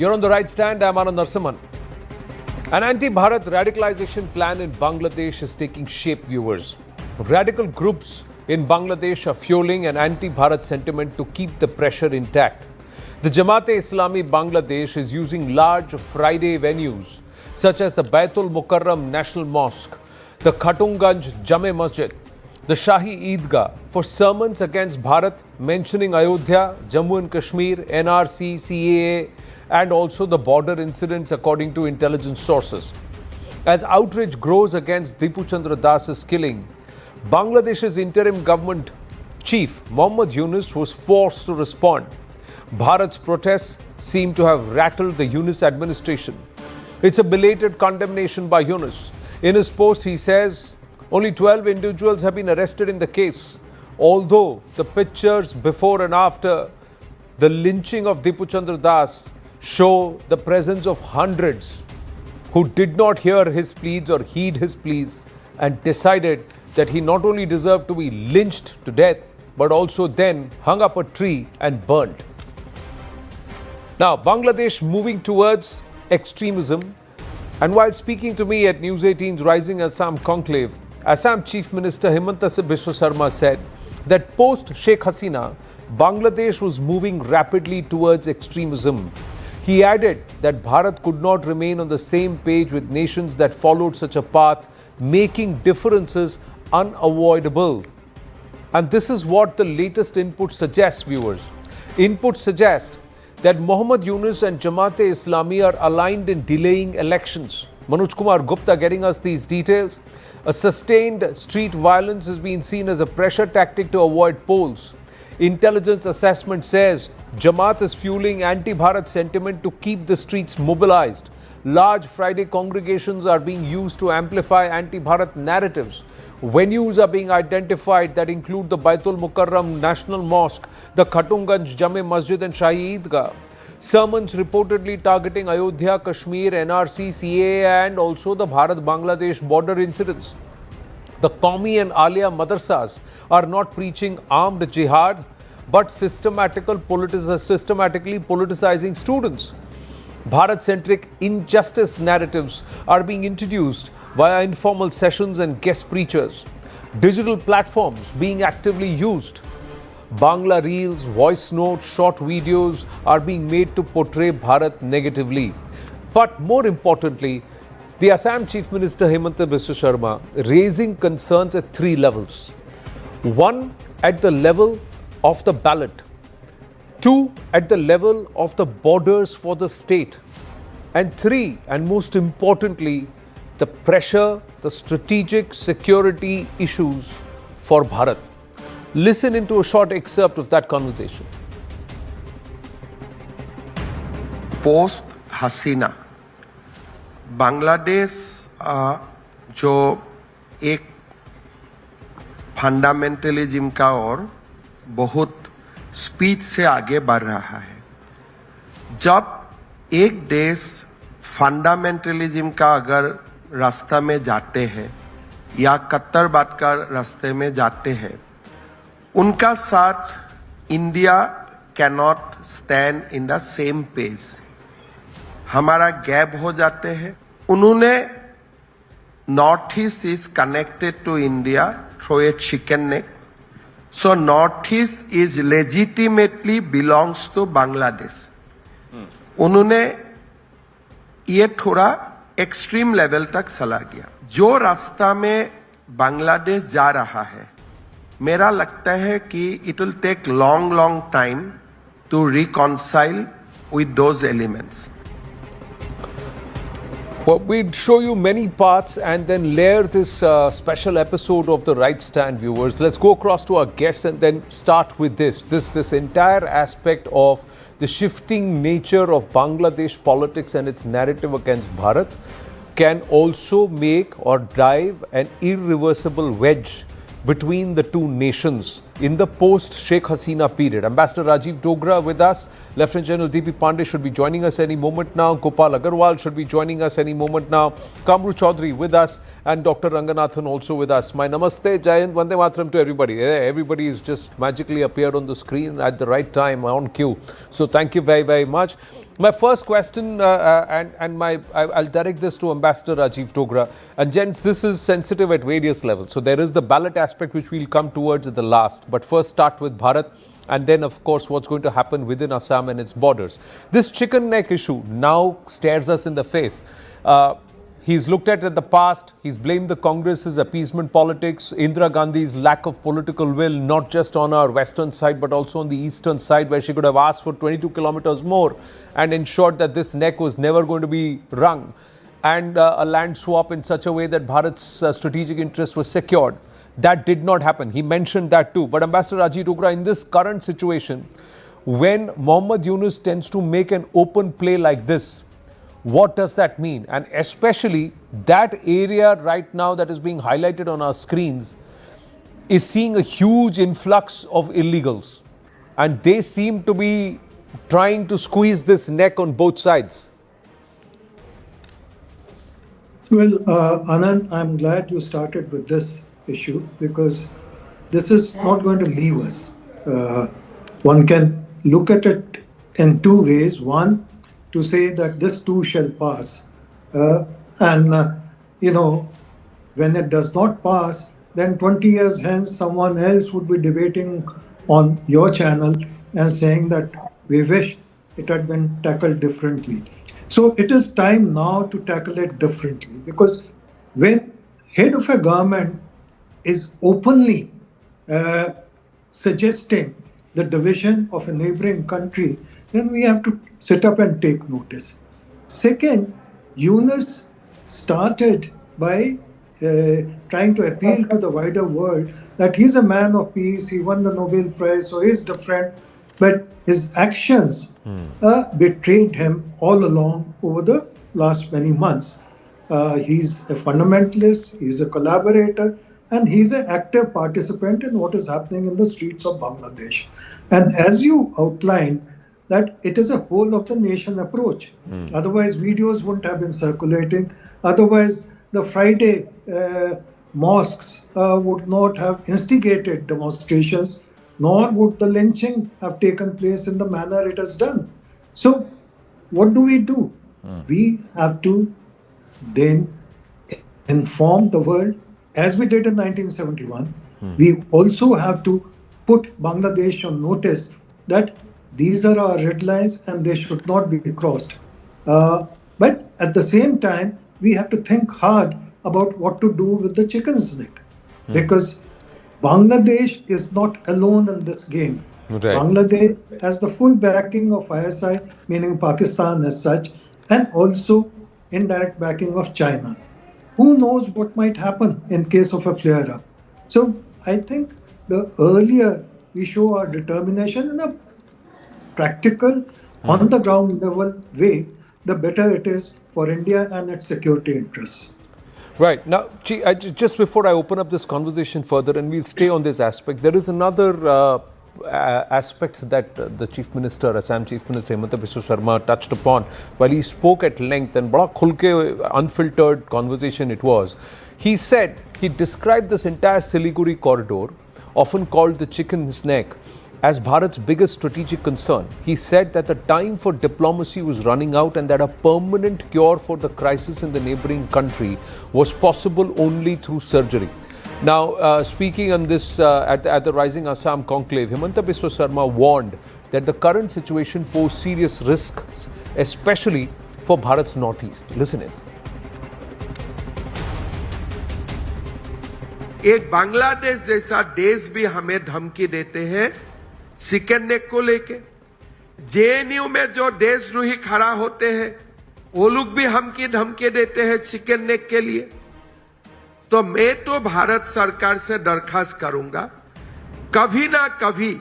You're on the right stand. I'm Anand Narasimhan. An anti-Bharat radicalization plan in Bangladesh is taking shape, viewers. Radical groups in Bangladesh are fueling an anti-Bharat sentiment to keep the pressure intact. The Jamaat-e-Islami Bangladesh is using large Friday venues such as the Baitul Mukarram National Mosque, the Khatunganj Jame Masjid, the Shahi Eidgah for sermons against Bharat, mentioning Ayodhya, Jammu and Kashmir, NRC, CAA, and also the border incidents according to intelligence sources. As outrage grows against Dipu Chandra Das's killing, Bangladesh's interim government chief Mohammad Yunus was forced to respond. Bharat's protests seem to have rattled the Yunus administration. It's a belated condemnation by Yunus. In his post, he says only 12 individuals have been arrested in the case, although the pictures before and after the lynching of Dipu Chandra Das show the presence of hundreds who did not hear his pleas or heed his pleas and decided that he not only deserved to be lynched to death, but also then hung up a tree and burnt. Now, Bangladesh moving towards extremism. And while speaking to me at News 18's Rising Assam Conclave, Assam Chief Minister Himanta Biswa Sarma said that post-Sheikh Hasina, Bangladesh was moving rapidly towards extremism. He added that Bharat could not remain on the same page with nations that followed such a path, making differences unavoidable. And this is what the latest input suggests, viewers. Input suggests that Mohammad Yunus and Jamaat-e-Islami are aligned in delaying elections. Manoj Kumar Gupta getting us these details. A sustained street violence has been seen as a pressure tactic to avoid polls. Intelligence assessment says Jamaat is fueling anti-Bharat sentiment to keep the streets mobilized. Large Friday congregations are being used to amplify anti-Bharat narratives. Venues are being identified that include the Baitul Mukarram National Mosque, the Khatunganj Jame Masjid and Shahi Eidgah. Sermons reportedly targeting Ayodhya, Kashmir, NRC, CAA and also the Bharat-Bangladesh border incidents. The Qawmi and Alia madrasas are not preaching armed jihad, but systematically politicizing students. Bharat-centric injustice narratives are being introduced via informal sessions and guest preachers. Digital platforms being actively used. Bangla reels, voice notes, short videos are being made to portray Bharat negatively. But more importantly, the Assam Chief Minister Himanta Biswa Sarma raising concerns at three levels. One, at the level of the ballot. Two, at the level of the borders for the state. And three, and most importantly, the pressure, the strategic security issues for Bharat. Listen into a short excerpt of that conversation. Post Hasina, Bangladesh जो एक fundamentalism का और बहुत speed से आगे बढ़ रहा है. जब एक देश फंडामेंटलिज्म का अगर रास्ता में जाते हैं या कट्टरवाद का रास्ते में जाते हैं, उनका साथ India cannot stand in the same page. हमारा गैप हो जाते हैं. उन्होंने North East is connected to India through a chicken neck. So North East is legitimately belongs to Bangladesh. उन्होंने ये थोड़ा एक्सट्रीम लेवल तक चला गया. जो रास्ता में बांग्लादेश जा रहा है, मेरा लगता है कि it will take long time to reconcile with those elements. Well, we'd show you many parts and then layer this special episode of the Right Stand, viewers. Let's go across to our guests and then start with this entire aspect of the shifting nature of Bangladesh politics and its narrative against Bharat can also make or drive an irreversible wedge between the two nations in the post-Sheikh Hasina period. Ambassador Rajiv Dogra with us. Lieutenant General D.P. Pandey should be joining us any moment now. Gopal Agarwal should be joining us any moment now. Kamru Chaudhary with us. and Dr. Ranganathan also with us. My namaste, Jai Hind, Vande Mataram to everybody. Everybody has just magically appeared on the screen at the right time, on cue. So thank you very, very much. My first question, I'll direct this to Ambassador Rajiv Dogra. And gents, this is sensitive at various levels. So there is the ballot aspect which we'll come towards at the last. But first start with Bharat, and then of course what's going to happen within Assam and its borders. This chicken neck issue now stares us in the face. He's looked at the past, he's blamed the Congress's appeasement politics, Indira Gandhi's lack of political will, not just on our western side but also on the eastern side, where she could have asked for 22 kilometers more and ensured that this neck was never going to be wrung, and a land swap in such a way that Bharat's strategic interest was secured. That did not happen. He mentioned that too. But Ambassador Rajiv Dogra, in this current situation, when Mohammad Yunus tends to make an open play like this, what does that mean? And especially that area right now that is being highlighted on our screens is seeing a huge influx of illegals. And they seem to be trying to squeeze this neck on both sides. Well, Anand, I'm glad you started with this issue because this is not going to leave us. One can look at it in two ways. One, to say that this too shall pass. When it does not pass, then 20 years hence, someone else would be debating on your channel and saying that we wish it had been tackled differently. So it is time now to tackle it differently, because when head of a government is openly suggesting the division of a neighboring country, then we have to sit up and take notice. Second, Yunus started by trying to appeal to the wider world that he's a man of peace, he won the Nobel Prize, so he's different. But his actions betrayed him all along over the last many months. He's a fundamentalist, he's a collaborator, and he's an active participant in what is happening in the streets of Bangladesh. And as you outlined, that it is a whole of the nation approach. Otherwise, videos wouldn't have been circulating. Otherwise, the Friday mosques would not have instigated demonstrations, nor would the lynching have taken place in the manner it has done. So, what do? We have to then inform the world, as we did in 1971. We also have to put Bangladesh on notice that these are our red lines and they should not be crossed. But at the same time, we have to think hard about what to do with the chicken's neck. Because Bangladesh is not alone in this game. Right. Bangladesh has the full backing of ISI, meaning Pakistan as such, and also indirect backing of China. Who knows what might happen in case of a flare-up? So I think the earlier we show our determination in a practical, on the ground level way, the better it is for India and its security interests. Right. Now, just before I open up this conversation further, and we'll stay on this aspect, there is another aspect that the Chief Minister, Assam Chief Minister Himanta Biswa Sarma touched upon while he spoke at length, and bada khulke, unfiltered conversation it was. He said, he described this entire Siliguri corridor, often called the chicken's neck, as Bharat's biggest strategic concern. He said that the time for diplomacy was running out and that a permanent cure for the crisis in the neighboring country was possible only through surgery. Now, speaking on this at the Rising Assam Conclave, Himanta Biswa Sarma warned that the current situation posed serious risks, especially for Bharat's northeast. Listen in. एक बांग्लादेश जैसा देश भी हमें धमकी देते हैं chicken neck को लेके। जेएनयू में जो देशद्रोही खड़ा होते हैं वो लोग भी हमकी धमकी देते हैं चिकन नेक के लिए। तो मैं तो भारत सरकार से दरखास्त करूंगा, कभी ना कभी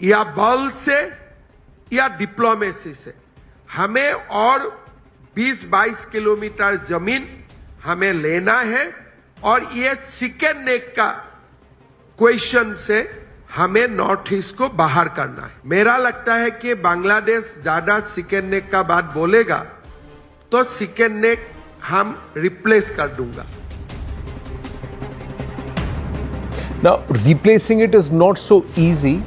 या बल से या डिप्लोमेसी से हमें और 20-22 किलोमीटर जमीन हमें लेना है और ये चिकन नेक का क्वेश्चन से हमें नॉर्थ ईस्ट को बाहर करना है। मेरा लगता है कि बांग्लादेश ज्यादा चिकन नेक का बात बोलेगा तो चिकन नेक हम रिप्लेस कर दूंगा। Now, replacing it is not so easy,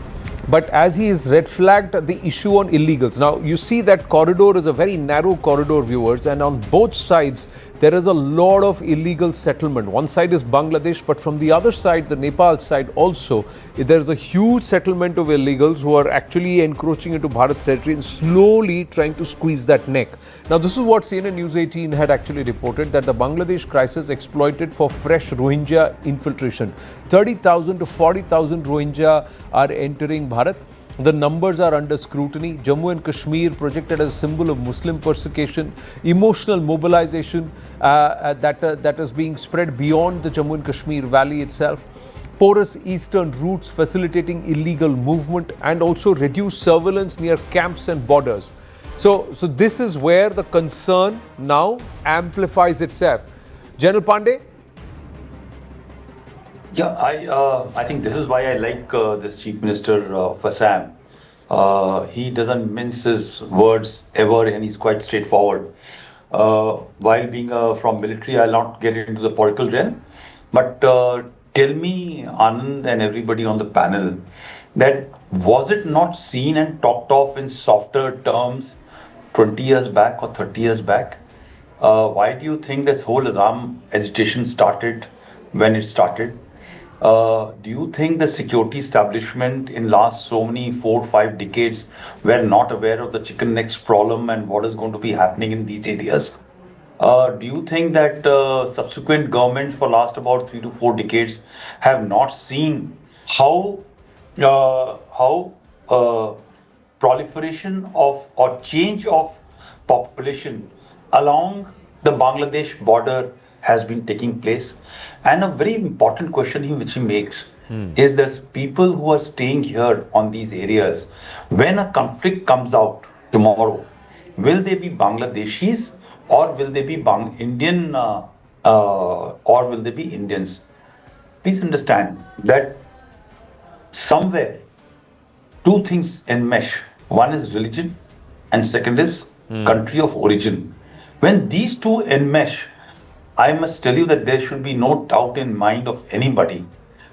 but as he is red flagged the issue on illegals. Now, you see that corridor is a very narrow corridor, viewers, and on both sides there is a lot of illegal settlement. One side is Bangladesh, but from the other side, the Nepal side also, there is a huge settlement of illegals who are actually encroaching into Bharat's territory and slowly trying to squeeze that neck. Now, this is what CNN News 18 had actually reported, that the Bangladesh crisis exploited for fresh Rohingya infiltration. 30,000 to 40,000 Rohingya are entering Bharat. The numbers are under scrutiny. Jammu and Kashmir projected as a symbol of Muslim persecution, emotional mobilization that is being spread beyond the Jammu and Kashmir valley itself. Porous eastern routes facilitating illegal movement and also reduced surveillance near camps and borders. So this is where the concern now amplifies itself. General Pandey? Yeah, I think this is why I like this Chief Minister of Assam. He doesn't mince his words ever, and he's quite straightforward. While being from military, I'll not get into the political realm. But tell me, Anand and everybody on the panel, that was it not seen and talked of in softer terms 20 years back or 30 years back? Why do you think this whole Assam agitation started when it started? Do you think the security establishment in last so many 4-5 decades were not aware of the chicken necks problem and what is going to be happening in these areas? Do you think that subsequent governments for last about 3 to 4 decades have not seen how proliferation of or change of population along the Bangladesh border has been taking place? And a very important question which he makes is there's people who are staying here on these areas. When a conflict comes out tomorrow, will they be Bangladeshis or will they be Indian or will they be Indians? Please understand that somewhere two things enmesh. One is religion and second is country of origin. When these two enmesh, I must tell you that there should be no doubt in mind of anybody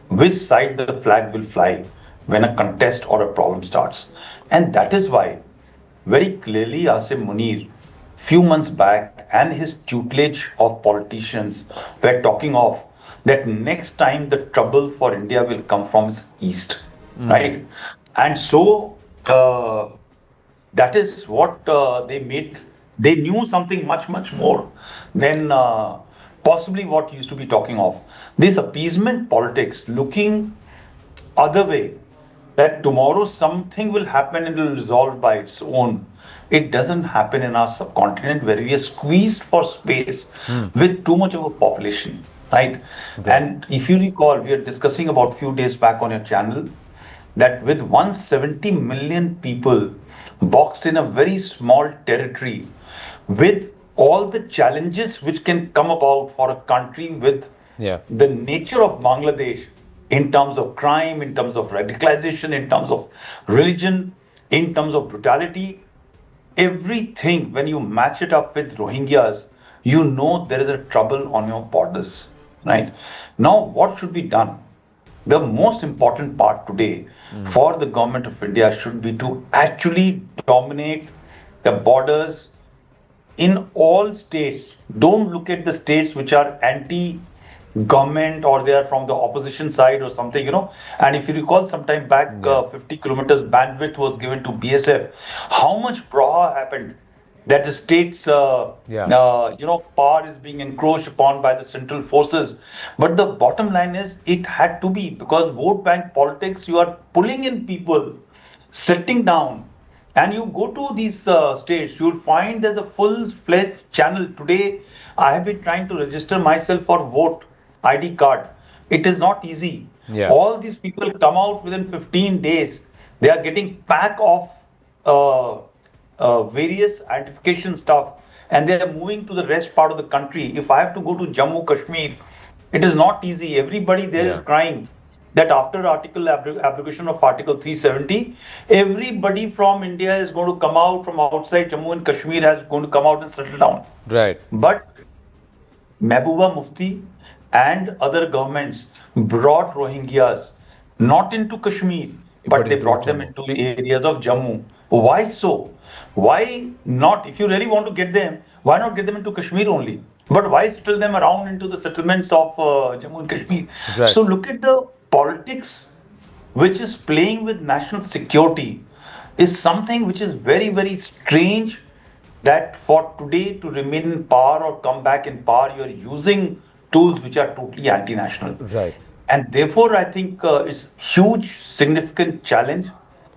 which side the flag will fly when a contest or a problem starts. And that is why very clearly Asim Munir few months back and his tutelage of politicians were talking of that next time the trouble for India will come from its east, right? And so that is what they knew something much more than possibly what used to be talking of. This appeasement politics looking other way, that tomorrow something will happen and it will resolve by its own. It doesn't happen in our subcontinent where we are squeezed for space with too much of a population, right? Okay. And if you recall, we are discussing about few days back on your channel that with 170 million people boxed in a very small territory, with all the challenges which can come about for a country with the nature of Bangladesh in terms of crime, in terms of radicalization, in terms of religion, in terms of brutality, everything, when you match it up with Rohingyas, you know there is a trouble on your borders, right? Now, what should be done? The most important part today for the government of India should be to actually dominate the borders in all states. Don't look at the states which are anti-government or they are from the opposition side or something, And if you recall, some time back, 50 kilometers bandwidth was given to BSF. How much braha happened that the state's, power is being encroached upon by the central forces. But the bottom line is it had to be, because vote bank politics, you are pulling in people, sitting down, and you go to these states, you'll find there's a full-fledged channel. Today, I have been trying to register myself for vote ID card. It is not easy. All these people come out within 15 days. They are getting pack of various identification stuff, and they are moving to the rest part of the country. If I have to go to Jammu, Kashmir, it is not easy. Everybody there is crying that after abrogation of Article 370, everybody from India is going to come out, from outside Jammu and Kashmir is going to come out and settle down. Right. But Mehbooba Mufti and other governments brought Rohingyas not into Kashmir, but they into brought them Jammu. into areas of Jammu. Why so? Why not? If you really want to get them, why not get them into Kashmir only? But why settle them around into the settlements of Jammu and Kashmir? Right. So look at the politics which is playing with national security is something which is very, very strange that for today to remain in power or come back in power, you are using tools which are totally anti-national. Right. And therefore, I think it's huge, significant challenge.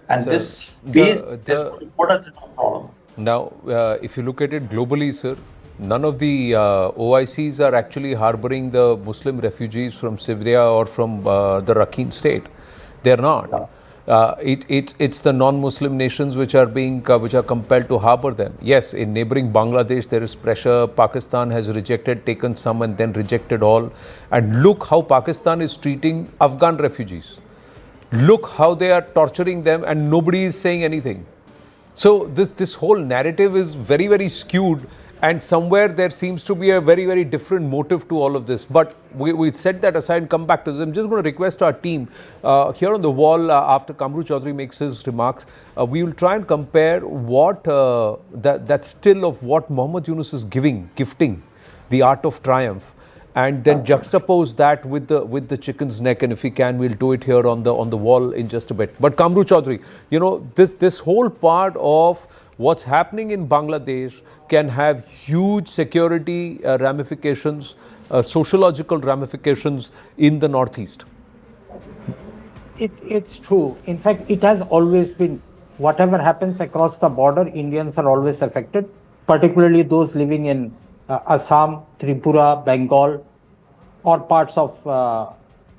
And So this the is the going to put us in a problem. now, if you look at it globally, sir, none of the OICs are actually harboring the Muslim refugees from Syria or from the Rakhine state. They are not. It's the non-Muslim nations which are which are compelled to harbor them. Yes, in neighboring Bangladesh there is pressure. Pakistan has rejected, taken some, and then rejected all. And look how Pakistan is treating Afghan refugees. Look how they are torturing them, and nobody is saying anything. So this whole narrative is very, very skewed, and somewhere there seems to be a very, very different motive to all of this. But we set that aside and come back to this. I'm just going to request our team here on the wall after Kamru Chaudhary makes his remarks. We will try and compare what that still of what Muhammad Yunus is gifting the art of triumph, and then juxtapose that with the chicken's neck, and if we can, we'll do it here on the wall in just a bit. But Kamru Chaudhary, you know, this whole part of what's happening in Bangladesh can have huge security ramifications, sociological ramifications in the northeast. It's true. In fact, it has always been. Whatever happens across the border, Indians are always affected, particularly those living in Assam, Tripura, Bengal, or parts of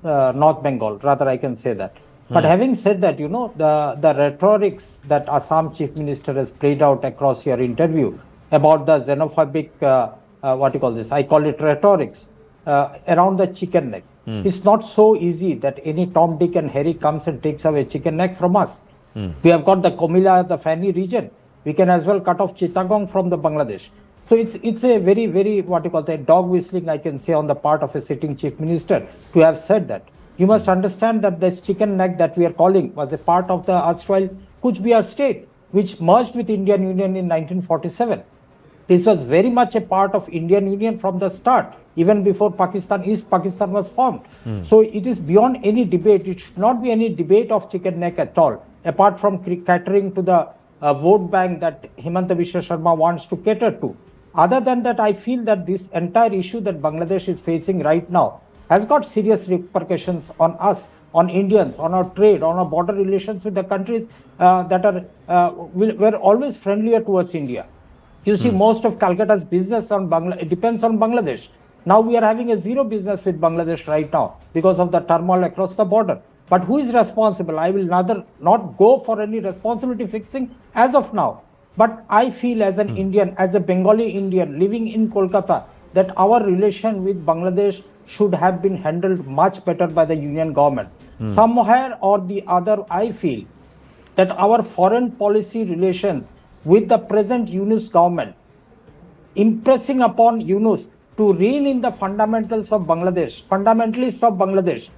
North Bengal, rather I can say that. But having said that, you know, the rhetorics that Assam Chief Minister has played out across your interview about the xenophobic, what you call this, I call it rhetorics, around the chicken neck. It's not so easy that any Tom, Dick and Harry comes and takes away chicken neck from us. We have got the Komila, the Fani region. We can as well cut off Chittagong from the Bangladesh. So it's a very, very, what you call that, dog whistling, I can say, on the part of a sitting chief minister to have said that. You must understand that this chicken neck that we are calling was a part of the erstwhile Kuch Bihar state, which merged with Indian Union in 1947. This was very much a part of Indian Union from the start, even before East Pakistan was formed. So it is beyond any debate. It should not be any debate of chicken neck at all, apart from catering to the vote bank that Himanta Biswa Sarma wants to cater to. Other than that, I feel that this entire issue that Bangladesh is facing right now has got serious repercussions on us, on Indians, on our trade, on our border relations with the countries that were always friendlier towards India. You see, most of Calcutta's business it depends on Bangladesh. Now we are having a zero business with Bangladesh right now because of the turmoil across the border. But who is responsible? I will not go for any responsibility fixing as of now. But I feel as an Indian, as a Bengali Indian living in Kolkata, that our relation with Bangladesh should have been handled much better by the union government. Somewhere or the other, I feel that our foreign policy relations with the present Yunus government, impressing upon Yunus to rein in the fundamentals of Bangladesh, fundamentalists of Bangladesh,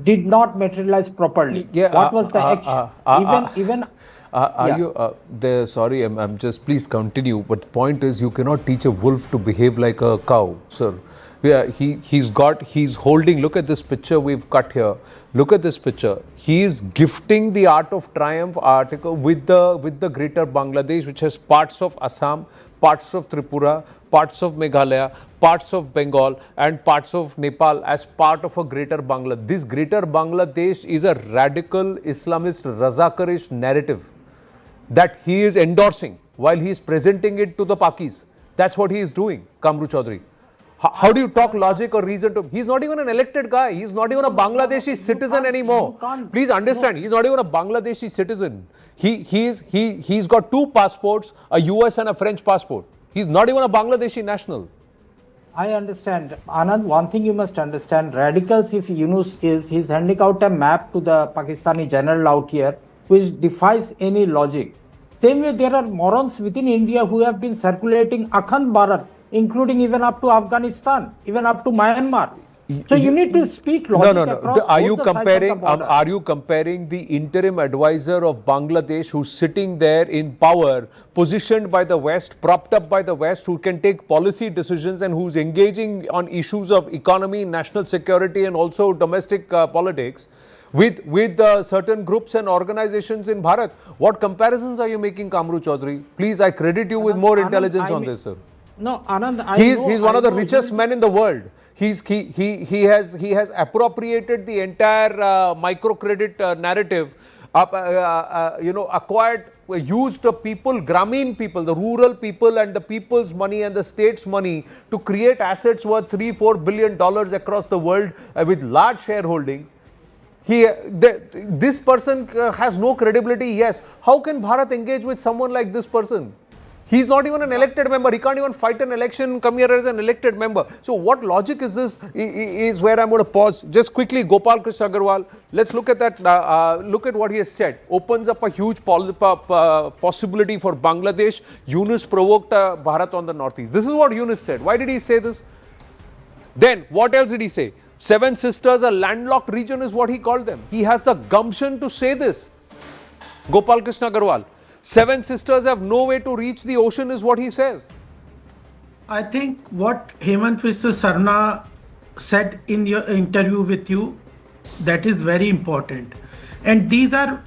did not materialize properly. Yeah, what was the action? Are you there? Sorry, I'm just, please continue. But the point is, you cannot teach a wolf to behave like a cow, sir. Yeah, he's holding, look at this picture we've cut here. Look at this picture. He is gifting the Art of Triumph article with the greater Bangladesh, which has parts of Assam, parts of Tripura, parts of Meghalaya, parts of Bengal, and parts of Nepal as part of a greater Bangladesh. This greater Bangladesh is a radical Islamist Razakarish narrative that he is endorsing while he is presenting it to the Pakis. That's what he is doing, Kamru Chaudhary. How do you talk logic or reason to him? He's not even an elected guy. He's not even a Bangladeshi citizen anymore. Please understand, he's not even a Bangladeshi citizen. He's got two passports, a US and a French passport. He's not even a Bangladeshi national. I understand. Anand, one thing you must understand, radicals, if Yunus is, he's handing out a map to the Pakistani general out here, which defies any logic. Same way, there are morons within India who have been circulating Akhand Bharat, including even up to Afghanistan, even up to Myanmar. So you need to speak No, logic no, no. across Are you both the sides of the comparing? border. Are you comparing the interim advisor of Bangladesh, who's sitting there in power, positioned by the West, propped up by the West, who can take policy decisions and who's engaging on issues of economy, national security, and also domestic politics, with certain groups and organizations in Bharat? What comparisons are you making, Kamru Chaudhary? Please, I credit you with more Anand, intelligence I on mean- this, sir. No, Anand, He's one of the I know richest you- men in the world. He has appropriated the entire microcredit narrative, acquired, used the people, Grameen people, the rural people, and the people's money and the state's money to create assets worth $3-4 billion across the world with large shareholdings. This person has no credibility. Yes, how can Bharat engage with someone like this person? He's not even an elected member. He can't even fight an election, come here as an elected member. So what logic is this, is where I'm going to pause. Just quickly, Gopal Krishna Agarwal, let's look at that, look at what he has said. Opens up a huge possibility for Bangladesh. Yunus provoked Bharat on the northeast. This is what Yunus said. Why did he say this? Then, what else did he say? Seven Sisters, a landlocked region is what he called them. He has the gumption to say this. Gopal Krishna Agarwal. Seven Sisters have no way to reach the ocean is what he says. I think what Himanta Sarma said in your interview with you, that is very important. And these are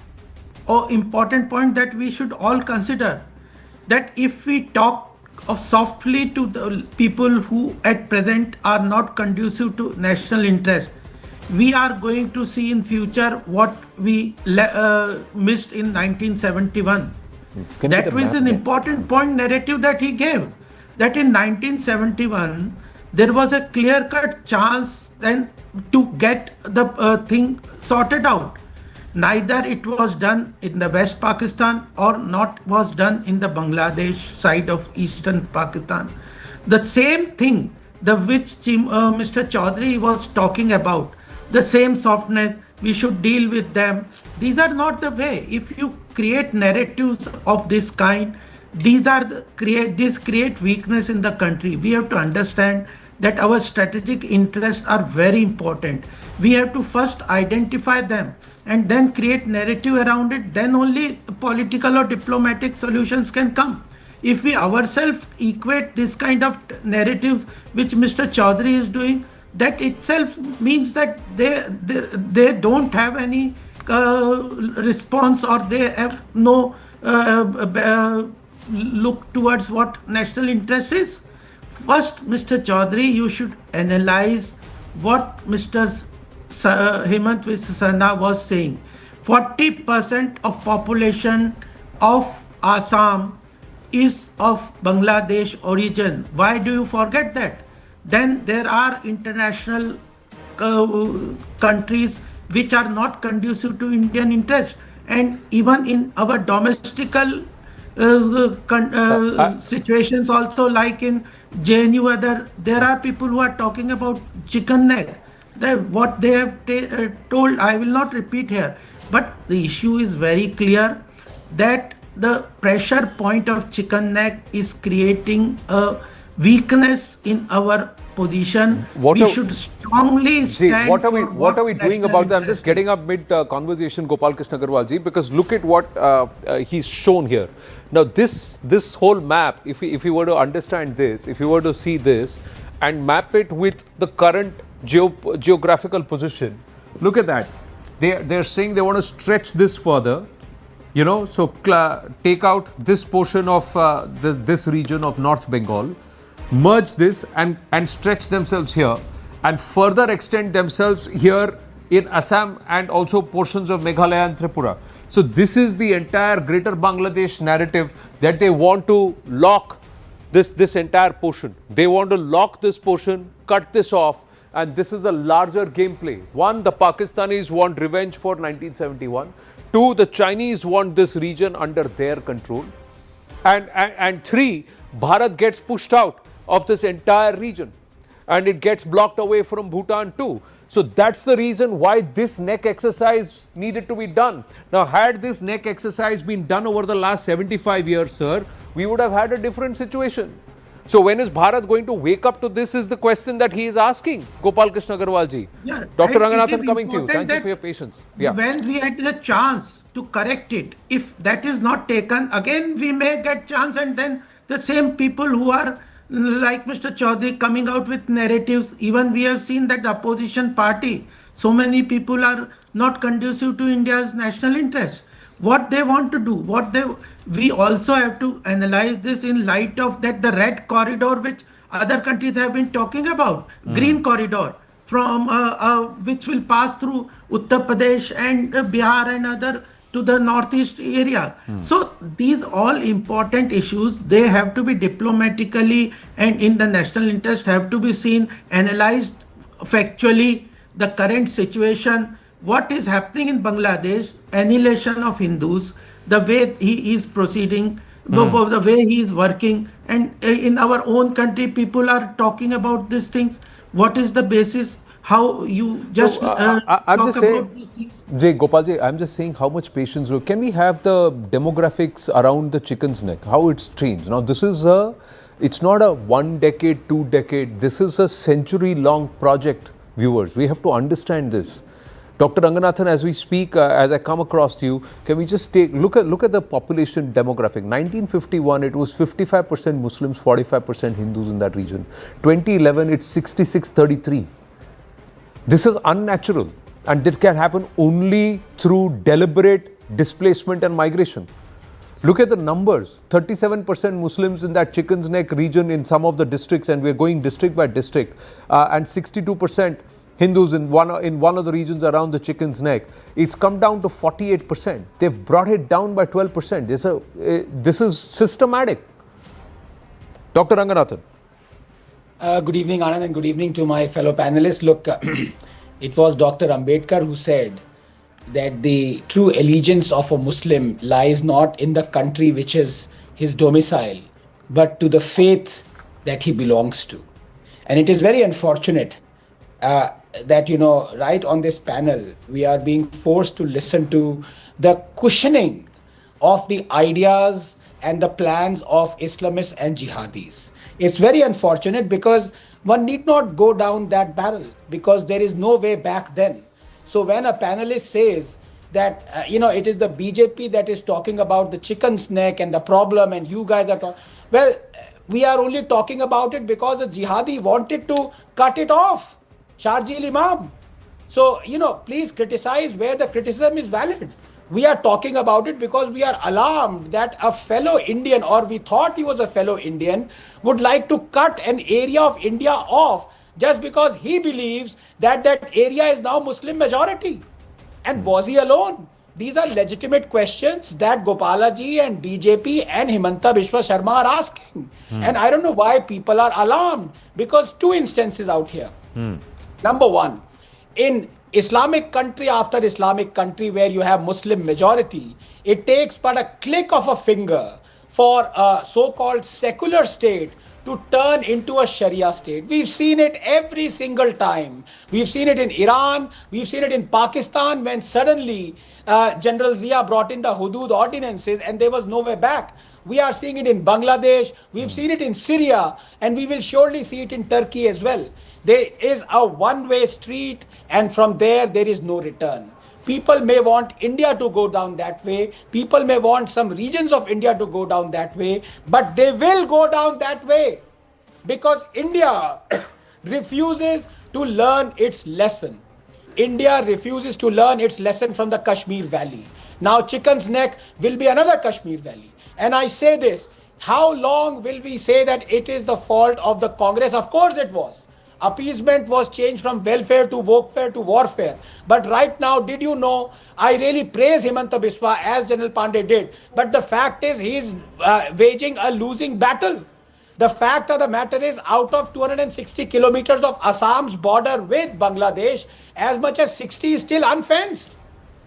important points that we should all consider. That if we talk of softly to the people who at present are not conducive to national interest, we are going to see in future what we missed in 1971. That was an important point narrative that he gave. That in 1971, there was a clear-cut chance then to get the thing sorted out. Neither it was done in the West Pakistan or not was done in the Bangladesh side of Eastern Pakistan. The same thing, the which Mr. Chaudhary was talking about, the same softness, we should deal with them. These are not the way. If you create narratives of this kind, these create weakness in the country. We have to understand that our strategic interests are very important. We have to first identify them and then create narrative around it. Then only political or diplomatic solutions can come. If we ourselves equate this kind of narratives which Mr. Chaudhary is doing, that itself means that they don't have any response, or they have no look towards what national interest is. First, Mr. Chaudhary, you should analyze what Mr. Himanta Biswa Sarma was saying. 40% of population of Assam is of Bangladesh origin. Why do you forget that? Then there are international countries which are not conducive to Indian interests. And even in our domestical situations also, like in JNU, there are people who are talking about chicken neck. What they have told, I will not repeat here. But the issue is very clear that the pressure point of chicken neck is creating a weakness in our position. We should strongly stand what are we doing national about that? I'm interest just getting up mid conversation, Gopal Krishna Agarwal ji, because look at what he's shown here. Now this whole map, if we were to understand this, if we were to see this and map it with the current geographical position, look at that. They're saying they want to stretch this further, so take out this portion of this region of North Bengal, merge this and stretch themselves here and further extend themselves here in Assam and also portions of Meghalaya and Tripura. So this is the entire greater Bangladesh narrative that they want to lock this entire portion. They want to lock this portion, cut this off, and this is a larger gameplay. One, the Pakistanis want revenge for 1971. Two, the Chinese want this region under their control. And three, Bharat gets pushed out of this entire region and it gets blocked away from Bhutan too. So that's the reason why this neck exercise needed to be done. Now, had this neck exercise been done over the last 75 years, sir, we would have had a different situation. So when is Bharat going to wake up to this is the question that he is asking, Gopal Krishna Agarwal ji. Yeah, Dr. and it Ranganathan, is coming to you. important Thank you that for your patience. Yeah. when we had the chance to correct it, if that is not taken, again we may get chance, and then the same people who are like Mr. Chaudhary coming out with narratives. Even we have seen that the opposition party, so many people are not conducive to India's national interest. What they want to do, we also have to analyze this in light of that the red corridor which other countries have been talking about, green corridor from which will pass through Uttar Pradesh and Bihar and other to the northeast area. So these all important issues, they have to be diplomatically and in the national interest have to be seen, analyzed factually, the current situation, what is happening in Bangladesh, annihilation of Hindus, the way he is proceeding, the way he is working, and in our own country, people are talking about these things. What is the basis? How you just I'm talk just about saying, these things? Jay Gopalji, I'm just saying how much patience. Can we have the demographics around the chicken's neck? How it's changed? Now, it's not a 1 decade, 2 decade. This is a century-long project, viewers. We have to understand this. Dr. Ranganathan, as we speak, as I come across to you, can we just look at the population demographic? 1951, it was 55% Muslims, 45% Hindus in that region. 2011, it's 66-33. This is unnatural, and it can happen only through deliberate displacement and migration. Look at the numbers, 37% Muslims in that Chicken's Neck region in some of the districts, and we're going district by district, and 62% Hindus in one of the regions around the Chicken's Neck. It's come down to 48%. They've brought it down by 12%. This is systematic. Dr. Ranganathan. Good evening, Anand, and good evening to my fellow panelists. Look, it was Dr. Ambedkar who said that the true allegiance of a Muslim lies not in the country which is his domicile, but to the faith that he belongs to. And it is very unfortunate that, right on this panel, we are being forced to listen to the cushioning of the ideas and the plans of Islamists and jihadis. It's very unfortunate because one need not go down that barrel because there is no way back then. So when a panelist says that, it is the BJP that is talking about the chicken's neck and the problem and you guys are talking, well, we are only talking about it because a jihadi wanted to cut it off. Sharjeel Imam. So, please criticize where the criticism is valid. We are talking about it because we are alarmed that a fellow Indian, or we thought he was a fellow Indian, would like to cut an area of India off just because he believes that that area is now Muslim majority. And was he alone? These are legitimate questions that Gopalaji and BJP and Himanta Biswa Sarma are asking. And I don't know why people are alarmed because two instances out here. Number one, in Islamic country after Islamic country where you have Muslim majority, it takes but a click of a finger for a so-called secular state to turn into a Sharia state. We've seen it every single time. We've seen it in Iran. We've seen it in Pakistan when suddenly General Zia brought in the Hudud ordinances and there was no way back. We are seeing it in Bangladesh. We've seen it in Syria, and we will surely see it in Turkey as well. There is a one-way street, and from there is no return. People may want India to go down that way. People may want some regions of India to go down that way, but they will go down that way because India refuses to learn its lesson. India refuses to learn its lesson from the Kashmir Valley. Now Chicken's Neck will be another Kashmir Valley. And I say this, how long will we say that it is the fault of the Congress? Of course it was. Appeasement was changed from welfare to warfare to warfare. But right now, did you know, I really praise Himanta Biswa as General Pandey did. But the fact is, he is waging a losing battle. The fact of the matter is, out of 260 kilometers of Assam's border with Bangladesh, as much as 60 is still unfenced.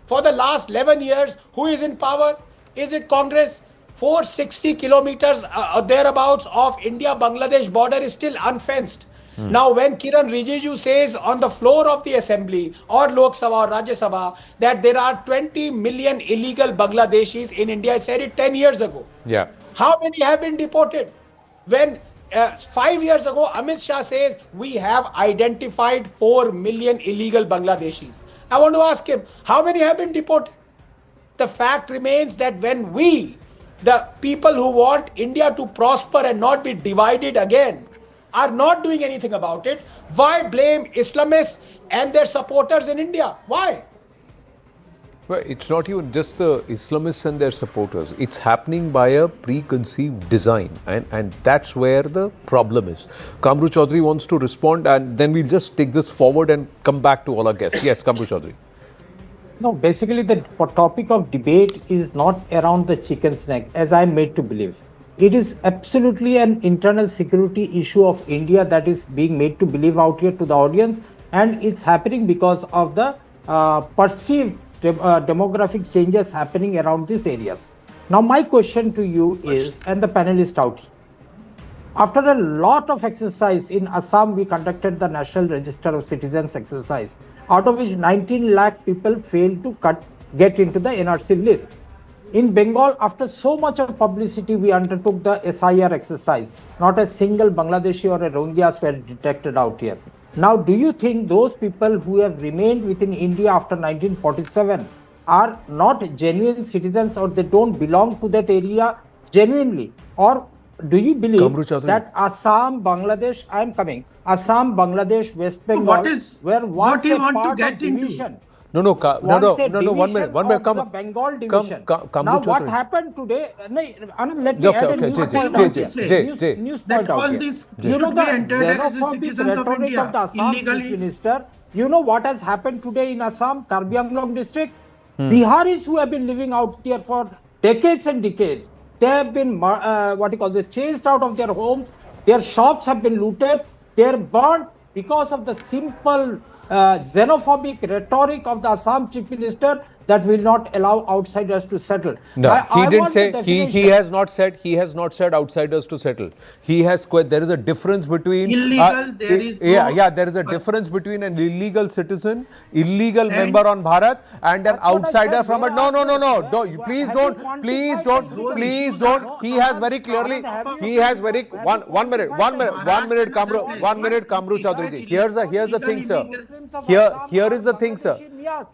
For the last 11 years, who is in power? Is it Congress? 460 kilometers thereabouts of India-Bangladesh border is still unfenced. Now, when Kiran Rijiju says on the floor of the assembly or Lok Sabha or Rajya Sabha that there are 20 million illegal Bangladeshis in India, I said it 10 years ago. Yeah. How many have been deported? When 5 years ago, Amit Shah says we have identified 4 million illegal Bangladeshis. I want to ask him, how many have been deported? The fact remains that when we, the people who want India to prosper and not be divided again, are not doing anything about it, why blame Islamists and their supporters in India? Why? Well, it's not even just the Islamists and their supporters. It's happening by a preconceived design, and that's where the problem is. Kamru Chaudhary wants to respond, and then we'll just take this forward and come back to all our guests. Yes, Kamru Chaudhary. No, basically the topic of debate is not around the chicken's neck, as I'm made to believe. It is absolutely an internal security issue of India that is being made to believe out here to the audience, and it's happening because of the perceived demographic changes happening around these areas. Now, my question to you is, and the panelists out here, after a lot of exercise in Assam, we conducted the National Register of Citizens exercise, out of which 19 lakh people failed to get into the NRC list. In Bengal, after so much of publicity, we undertook the SIR exercise. Not a single Bangladeshi or a Rohingyas were detected out here. Now, do you think those people who have remained within India after 1947 are not genuine citizens, or they don't belong to that area genuinely? Or do you believe that Assam, Bangladesh, Assam, Bangladesh, West Bengal were once a part of division? No, one minute, come. The Bengal division. Come, now, what happened today? Anand, let me add a news point out here. News point out here. You know the xenophobic rhetoric of the Assam Chief Minister. You know what has happened today in Assam, Karbi Anglong district? Biharis who have been living out here for decades and decades, they have been chased out of their homes. Their shops have been looted. They are burnt because of the simple xenophobic rhetoric of the Assam Chief Minister that will not allow outsiders to settle. No, he didn't say. He has not said. He has not said outsiders to settle. He has. There is a difference between illegal. There is there is a difference between an illegal citizen, illegal member on Bharat, and an outsider from a. No. Please don't. He has very clearly. He has very one minute, Kamru Chaudhary ji. Here's the thing, sir. Here is the thing, sir.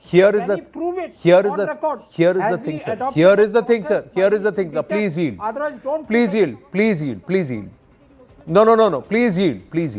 Here is the thing, sir. Please yield. Please yield. No. Please yield. Please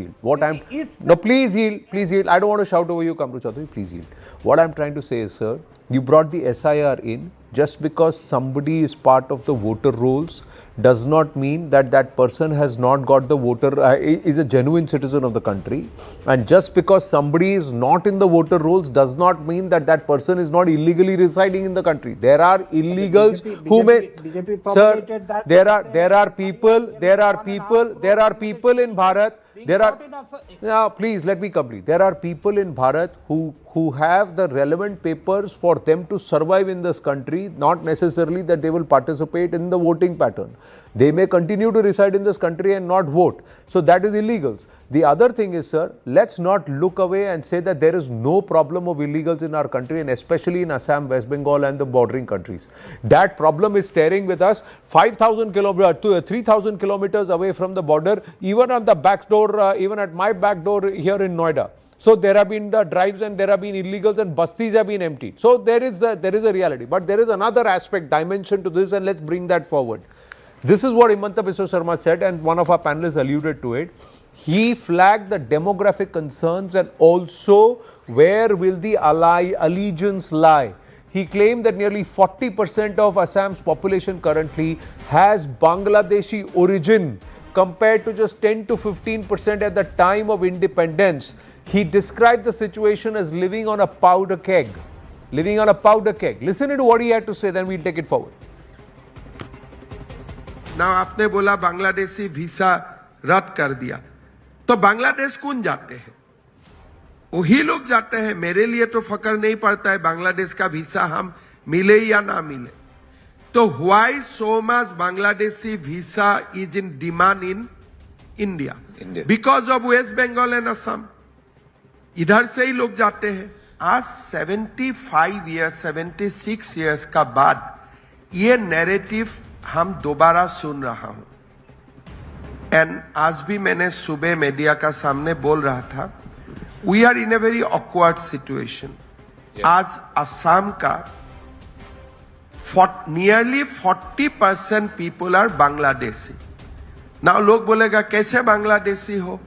yield. I don't want to shout over you, Kamru Chaudhary. Please yield. What I'm trying to say is, sir, you brought the SIR in just because somebody is part of the voter rolls does not mean that that person has not got the voter, is a genuine citizen of the country. And just because somebody is not in the voter rolls does not mean that that person is not illegally residing in the country. There are illegals who may, sir, there are people in Bharat. Please let me complete. There are people in Bharat who have the relevant papers for them to survive in this country, not necessarily that they will participate in the voting pattern. They may continue to reside in this country and not vote. So that is illegals. The other thing is, sir, let's not look away and say that there is no problem of illegals in our country, and especially in Assam, West Bengal and the bordering countries. That problem is staring with us 5,000 kilometers to 3,000 kilometers away from the border, even on the back door, even at my back door here in Noida. So there have been the drives and there have been illegals and bastis have been emptied. So there is a reality. But there is another aspect, dimension to this, and let's bring that forward. This is what Himanta Biswa Sarma said, and one of our panelists alluded to it. He flagged the demographic concerns and also where will the allegiance lie. He claimed that nearly 40% of Assam's population currently has Bangladeshi origin compared to just 10 to 15% at the time of independence. He described the situation as living on a powder keg. Listen to what he had to say, then we'll take it forward. Now, आपने बोला Bangladeshi visa रद्द कर दिया, तो बांग्लादेश कौन जाते हैं? वही लोग जाते हैं. मेरे लिए तो फर्क नहीं पड़ता है बांग्लादेश का वीसा हम मिले या ना मिले. तो why so much Bangladeshi visa is in demand in India? Because of West Bengal and Assam. इधर से ही लोग जाते हैं. आज 75 years, 76 years का बाद ये नैरेटिव हम दोबारा सुन रहा हूं. एंड आज भी मैंने सुबह मीडिया का सामने बोल रहा था, we are in a very awkward situation. आज असम का nearly 40% people are Bangladeshi. Now लोग बोलेगा कैसे बांग्लादेशी हो?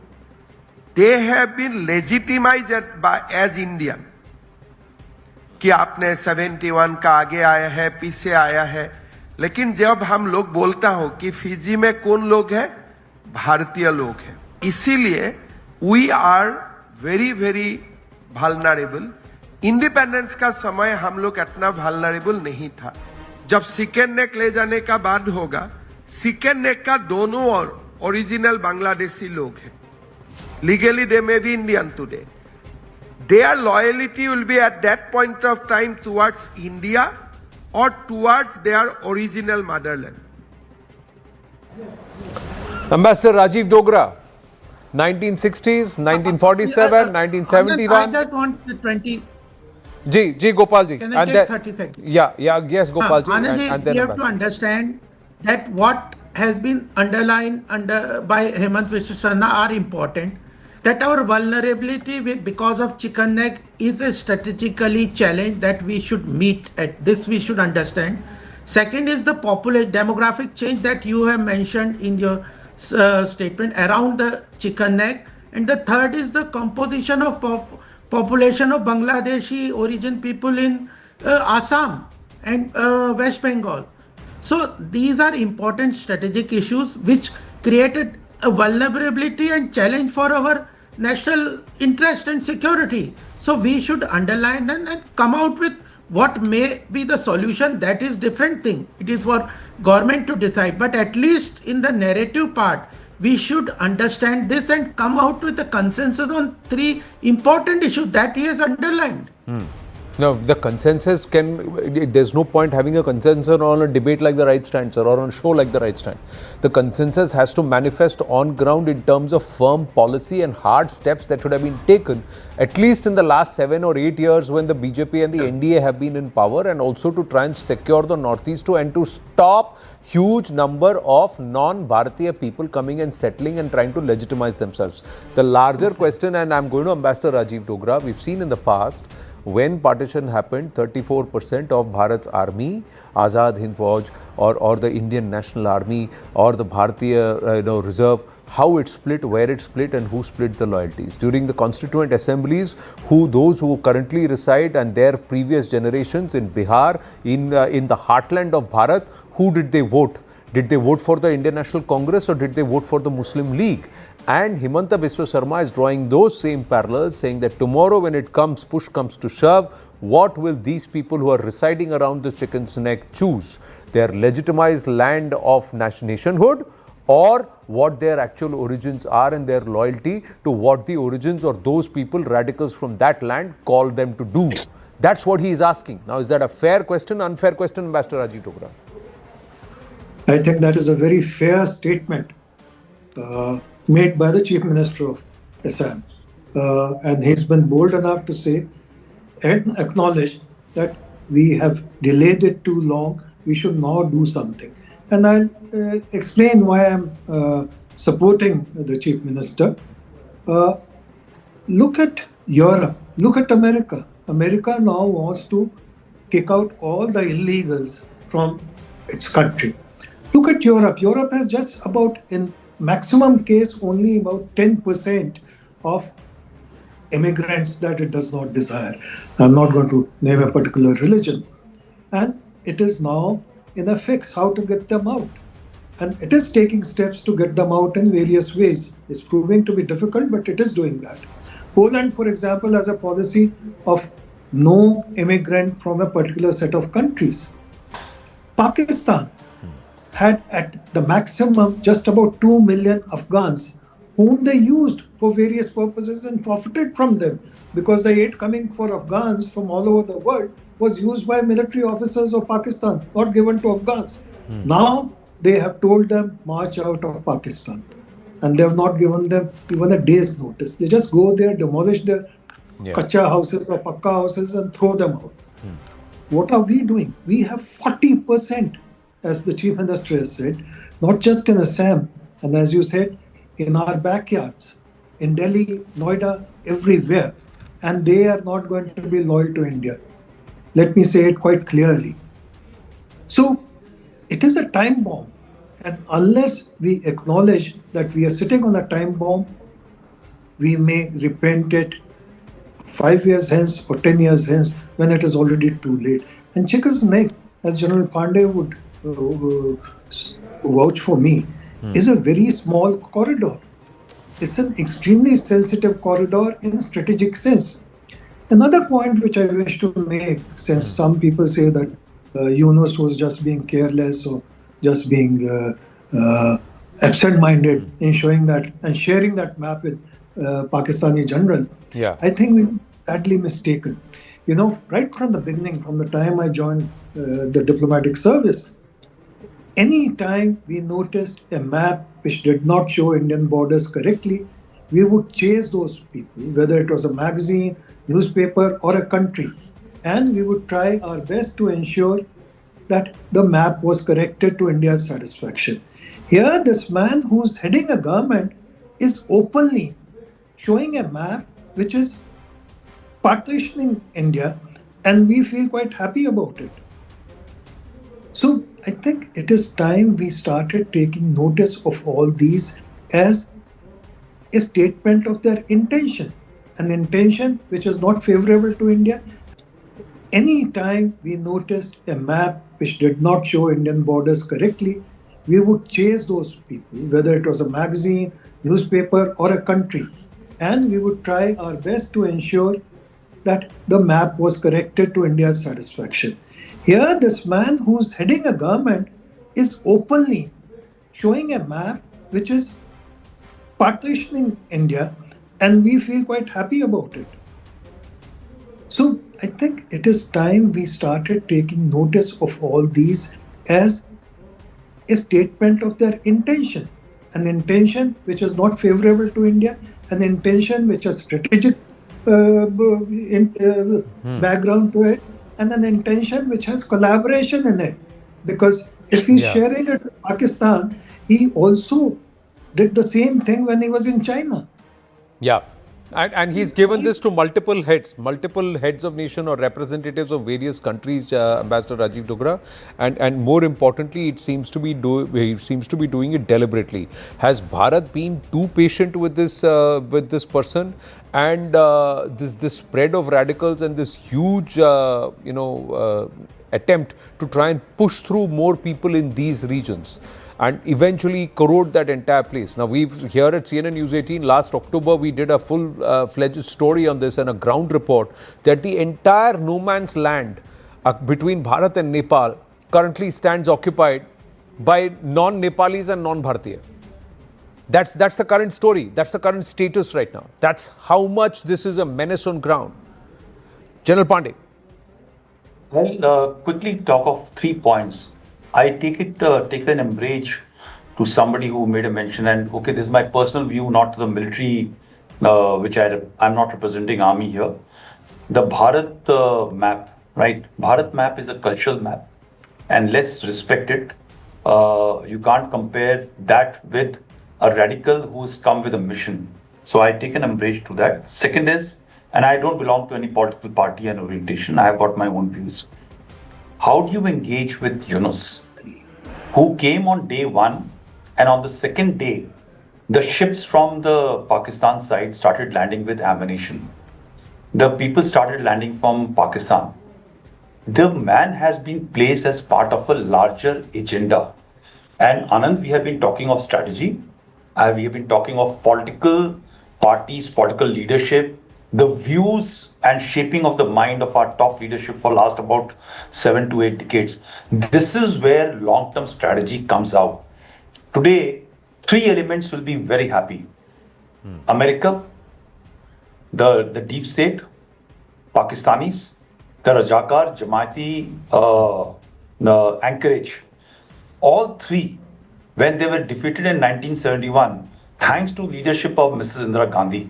They have been legitimised as Indian कि आपने 71 का आगे आया है, पीछे आया है. लेकिन जब हम लोग बोलता हो कि फिजी में कौन लोग हैं? भारतीय लोग हैं. इसीलिए we are very very vulnerable. Independence का समय हम लोग इतना वल्नरेबल नहीं था. जब सेकेंड नेक ले जाने का बाद होगा, सेकेंड नेक का दोनों और ओरिजिनल बांग्लादेशी लोग हैं. Legally they may be Indian today. Their loyalty will be at that point of time towards India or towards their original motherland. Ambassador Rajiv Dogra, 1960s, 1947, I 1971. just want the 20. Ji, Gopal ji. Can I take 30 seconds? Yes, Gopal ji. Anand ji, and then we have to Ambassador. understand that what has been underlined by Himanta Biswa Sarma are important. That our vulnerability because of chicken neck is a strategically challenge that we should meet. At this we should understand. Second is the demographic change that you have mentioned in your statement around the chicken neck. And the third is the composition of population of Bangladeshi origin people in Assam and West Bengal. So these are important strategic issues which created a vulnerability and challenge for our national interest and security. So we should underline them and come out with what may be the solution. That is different thing. It is for government to decide. But at least in the narrative part, we should understand this and come out with a consensus on three important issues that he has underlined. No, the consensus there's no point having a consensus on a debate like the right stand, sir, or on a show like the right stand. The consensus has to manifest on ground in terms of firm policy and hard steps that should have been taken, at least in the last 7 or 8 years when the BJP and the NDA have been in power, and also to try and secure the Northeast and to stop huge number of non-Bharatiya people coming and settling and trying to legitimize themselves. The larger question, and I'm going to Ambassador Rajiv Dogra, we've seen in the past, when partition happened, 34% of Bharat's army, Azad Hind Fauj or the Indian National Army or the Bharatiya Reserve, how it split, where it split, and who split the loyalties. During the constituent assemblies, those who currently reside and their previous generations in Bihar, in the heartland of Bharat, who did they vote? Did they vote for the Indian National Congress or did they vote for the Muslim League? And Himanta Biswa Sarma is drawing those same parallels, saying that tomorrow when it comes, push comes to shove, what will these people who are residing around the chicken's neck choose? Their legitimized land of nationhood, or what their actual origins are and their loyalty to what the origins or those people, radicals from that land, call them to do? That's what he is asking. Now, is that a fair question, unfair question, Ambassador Rajiv Dogra? I think that is a very fair statement made by the Chief Minister of Assam. And he's been bold enough to say and acknowledge that we have delayed it too long, we should now do something. And I'll explain why I'm supporting the Chief Minister. Look at Europe, look at America. America now wants to kick out all the illegals from its country. Look at Europe. Europe has just about, in maximum case, only about 10% of immigrants that it does not desire. I'm not going to name a particular religion. And it is now in a fix how to get them out. And it is taking steps to get them out in various ways. It's proving to be difficult, but it is doing that. Poland, for example, has a policy of no immigrant from a particular set of countries. Pakistan had at the maximum just about 2 million Afghans whom they used for various purposes and profited from them, because the aid coming for Afghans from all over the world was used by military officers of Pakistan, not given to Afghans. Now they have told them march out of Pakistan, and they have not given them even a day's notice. They just go there, demolish their kacha houses or pakka houses and throw them out. What are we doing? We have 40%, as the Chief Minister has said, not just in Assam, And as you said, in our backyards, in Delhi, Noida, everywhere. And they are not going to be loyal to India. Let me say it quite clearly. So it is a time bomb. And unless we acknowledge that we are sitting on a time bomb, we may repent it 5 years hence or 10 years hence when it is already too late. And Chicken's Neck, as General Pandey would vouch for me, is a very small corridor. It's an extremely sensitive corridor in strategic sense. Another point which I wish to make, since some people say that Yunus was just being careless or just being absent-minded in showing that and sharing that map with Pakistani general, Yeah. I think we're sadly mistaken. You know, right from the beginning, from the time I joined the diplomatic service, any time we noticed a map which did not show Indian borders correctly, we would chase those people, whether it was a magazine, newspaper, or a country. And we would try our best to ensure that the map was corrected to India's satisfaction. Here, this man who's heading a government is openly showing a map which is partitioning India, and we feel quite happy about it. So I think it is time we started taking notice of all these as a statement of their intention, an intention which is not favorable to India. Any time we noticed a map which did not show Indian borders correctly, we would chase those people, whether it was a magazine, newspaper, or a country. And we would try our best to ensure that the map was corrected to India's satisfaction. Here, this man who's heading a government is openly showing a map which is partitioning India, and we feel quite happy about it. So I think it is time we started taking notice of all these as a statement of their intention, an intention which is not favorable to India, an intention which has strategic background to it, and an intention which has collaboration in it. Because if he's sharing it with Pakistan, he also did the same thing when he was in China. Yeah. And he's given this to multiple heads of nation or representatives of various countries, Ambassador Rajiv Dogra, and more importantly, he seems to be doing it deliberately. Has Bharat been too patient with this person, and this spread of radicals and this huge attempt to try and push through more people in these regions and eventually corrode that entire place? Now, we've here at CNN News 18, last October, we did a full-fledged story on this and a ground report that the entire no man's land between Bharat and Nepal currently stands occupied by non-Nepalis and non-Bharatiya. That's the current story. That's the current status right now. That's how much this is a menace on ground. General Pandey. Well, quickly talk of 3 points. I take an umbrage to somebody who made a mention, and okay, this is my personal view, not the military, which I'm not representing army here. The Bharat map, right? Bharat map is a cultural map, and let's respect it. You can't compare that with a radical who's come with a mission. So I take an umbrage to that. Second is, and I don't belong to any political party and orientation, I have got my own views. How do you engage with Yunus, who came on day one, and on the second day, the ships from the Pakistan side started landing with ammunition. The people started landing from Pakistan. The man has been placed as part of a larger agenda. And Anand, we have been talking of strategy. We have been talking of political parties, political leadership, the views and shaping of the mind of our top leadership for last about 7 to 8 decades. This is where long-term strategy comes out. Today, 3 elements will be very happy. America, the deep state, Pakistanis, the Rajakar, Jamaati, the Anchorage. All 3, when they were defeated in 1971, thanks to leadership of Mrs. Indira Gandhi,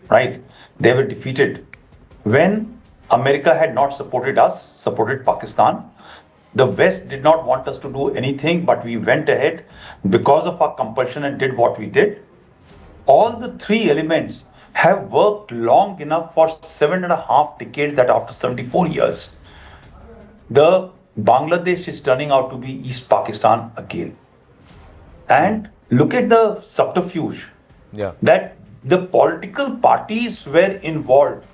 right? They were defeated. When America had not supported us, supported Pakistan, The West did not want us to do anything, but we went ahead because of our compulsion and did what we did. All the three elements have worked long enough for 7.5 decades that after 74 years, the Bangladesh is turning out to be East Pakistan again. And look at the subterfuge that the political parties were involved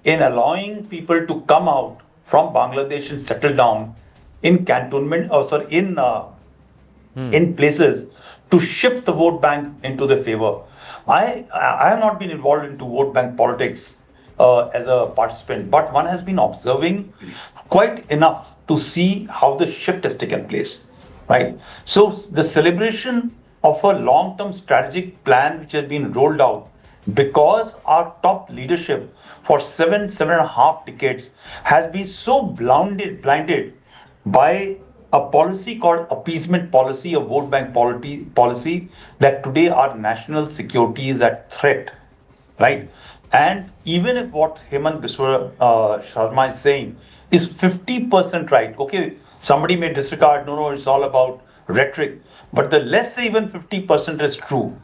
in allowing people to come out from Bangladesh and settle down in cantonment, in places to shift the vote bank into their favor. I have not been involved into vote bank politics as a participant, but one has been observing quite enough to see how the shift has taken place, right? So the celebration of a long-term strategic plan which has been rolled out because our top leadership for 7.5 decades has been so blinded by a policy called appeasement policy, a vote bank policy, that today our national security is at threat, right? And even if what Biswa Sarma is saying is 50% right, okay, somebody may disregard, no, it's all about rhetoric, but the less than even 50% is true,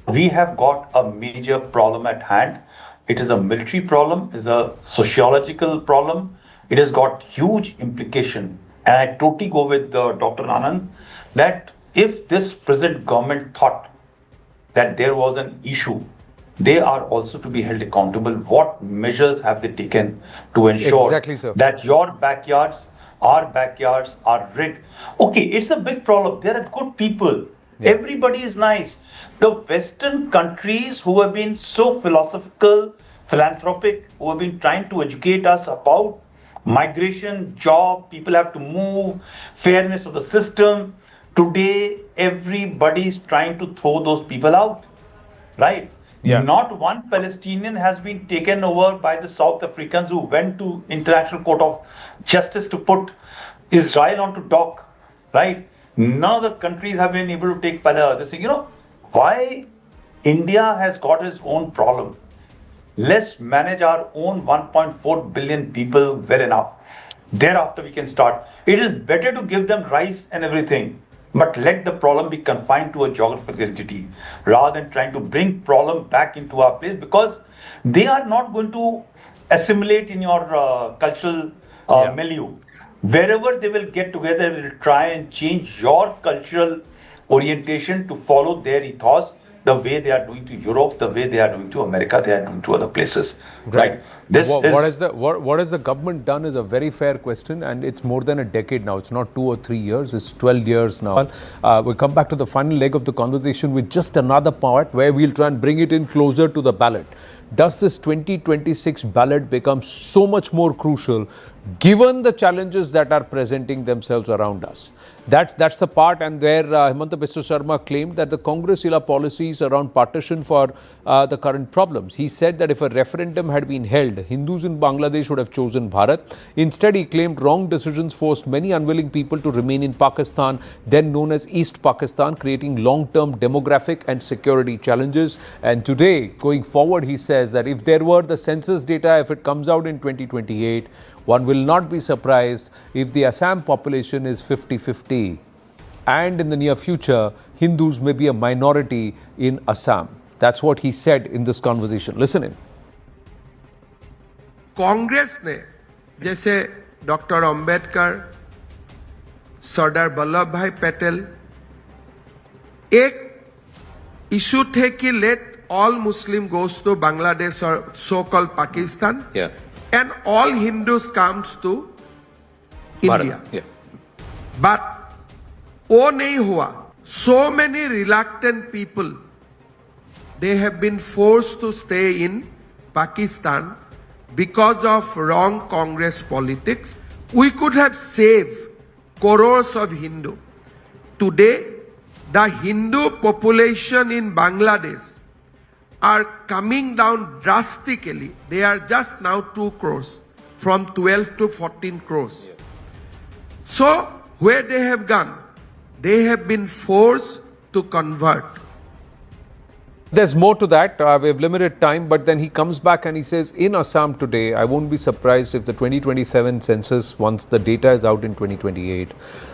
we have got a major problem at hand. It is a military problem, it is a sociological problem, it has got huge implication. And I totally go with Dr. Anand that if this present government thought that there was an issue, they are also to be held accountable. What measures have they taken to ensure that your backyards, our backyards are rigged? Okay, it's a big problem. There are good people. Everybody is nice. The Western countries who have been so philosophical, philanthropic, who have been trying to educate us about migration, job, people have to move, fairness of the system. Today, everybody is trying to throw those people out, right? Not one Palestinian has been taken over by the South Africans who went to International Court of Justice to put Israel onto dock, right? None of the countries have been able to take this thing. Why India has got its own problem. Let's manage our own 1.4 billion people well enough. Thereafter, we can start. It is better to give them rice and everything, but let the problem be confined to a geographical entity rather than trying to bring problem back into our place, because they are not going to assimilate in your cultural milieu. Wherever they will get together, they will try and change your cultural orientation to follow their ethos, the way they are doing to Europe, the way they are doing to America, they are doing to other places. Right. What has the government done is a very fair question, and it's more than a decade now. It's not 2 or 3 years, it's 12 years now. We'll come back to the final leg of the conversation with just another part where we'll try and bring it in closer to the ballot. Does this 2026 ballot become so much more crucial given the challenges that are presenting themselves around us? That's the part, and where Himanta Biswa Sarma claimed that the Congress policies around partition for the current problems. He said that if a referendum had been held, Hindus in Bangladesh would have chosen Bharat. Instead, he claimed wrong decisions forced many unwilling people to remain in Pakistan, then known as East Pakistan, creating long-term demographic and security challenges. And today, going forward, he says that if there were the census data, if it comes out in 2028, one will not be surprised if the Assam population is 50-50. And in the near future, Hindus may be a minority in Assam. That's what he said in this conversation. Listen in. Congress ने जैसे doctor Ambedkar, Sardar Vallabh भाई पटेल, एक issue थे कि late all Muslim goes to Bangladesh or so-called Pakistan, and all Hindus comes to India. But वो नहीं हुआ. So many reluctant people, they have been forced to stay in Pakistan because of wrong Congress politics. We could have saved crores of Hindu. Today, the Hindu population in Bangladesh are coming down drastically. They are just now 2 crores, from 12 to 14 crores. So, where they have gone? They have been forced to convert. There's more to that. We have limited time, but then he comes back and he says, in Assam today, I won't be surprised if the 2027 census, once the data is out in 2028,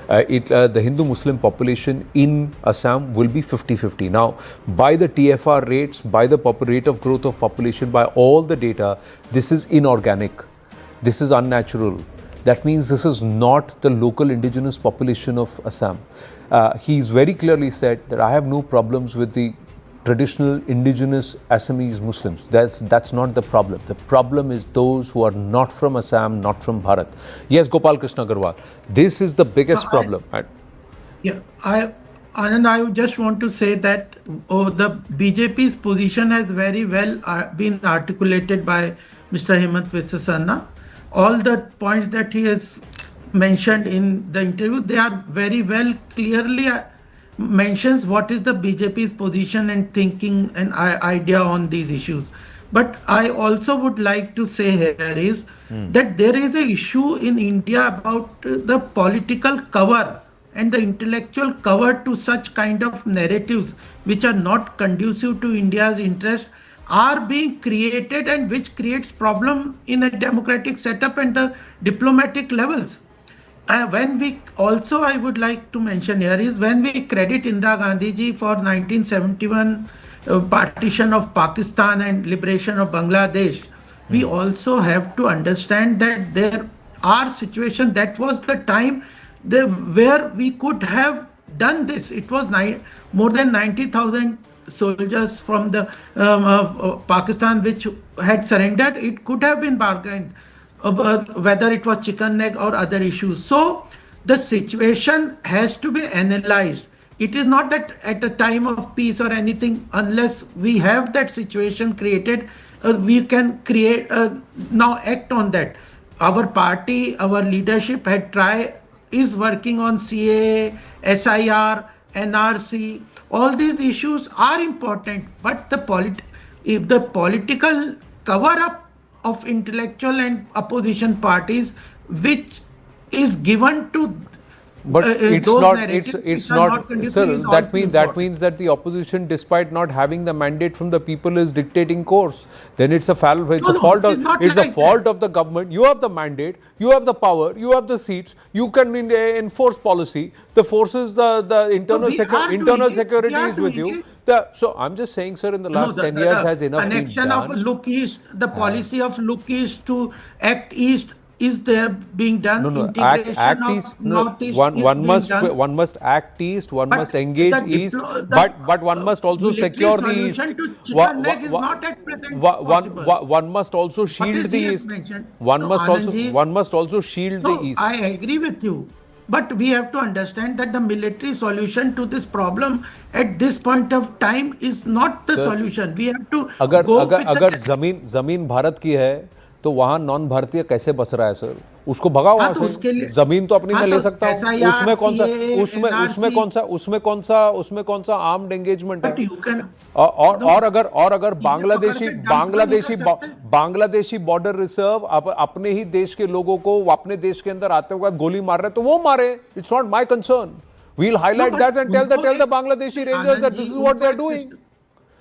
the Hindu-Muslim population in Assam will be 50-50. Now, by the TFR rates, by the rate of growth of population, by all the data, this is inorganic. This is unnatural. That means this is not the local indigenous population of Assam. He's very clearly said that I have no problems with the traditional indigenous Assamese Muslims. That's not the problem. The problem is those who are not from Assam, not from Bharat. Yes, Gopal Krishna Agarwal. This is the biggest problem. Anand, I just want to say that the BJP's position has very well been articulated by Mr. Himanta Biswa Sarma. All the points that he has mentioned in the interview, they are very well clearly mentions what is the BJP's position and thinking and idea on these issues. But I also would like to say here is that there is an issue in India about the political cover and the intellectual cover to such kind of narratives which are not conducive to India's interest are being created, and which creates problem in a democratic setup and the diplomatic levels. When we also, I would like to mention here is when we credit Indira Gandhi ji for 1971 partition of Pakistan and liberation of Bangladesh, we also have to understand that there are situations that was the time where we could have done this. It was more than 90,000 soldiers from the Pakistan which had surrendered. It could have been bargained. Whether it was chicken leg or other issues. So the situation has to be analyzed. It is not that at a time of peace or anything, unless we have that situation created, we can create, now act on that. Our party, our leadership is working on CAA, SIR, NRC. All these issues are important, but if the political cover up of intellectual and opposition parties which is given to but it's those not narratives it's which are not conducive sir, is that also means important. that the opposition, despite not having the mandate from the people, is dictating course. Then it's a fault of the government. You have the mandate, you have the power, you have the seats, you can enforce policy. The forces, the internal security is with you. So I'm just saying, sir, in the last 10 years has enough been connection done. of look east, the policy of look east to act east is there being done. Integration act of east. northeast One must act east. One must engage east. But one must also secure the east. One must also shield the east. One must also shield the east. I agree with you. But we have to understand that the military solution to this problem at this point of time is not the solution. We have to अगर जमीन भारत की है तो वहाँ non भारतीय कैसे बस रहा है सर? उसको भगाओ वहाँ से। जमीन तो अपनी मैं ले सकता हूँ। उसमें कौन सा आर्म्ड एंगेजमेंट है? और अगर बांग्लादेशी बॉर्डर रिजर्व अपने ही देश के लोगों को अपने देश के अंदर आते हुए गोली मार रहे तो वो मारे। It's not my concern. We'll highlight that and tell the Bangladeshi Rangers that this is what they are doing.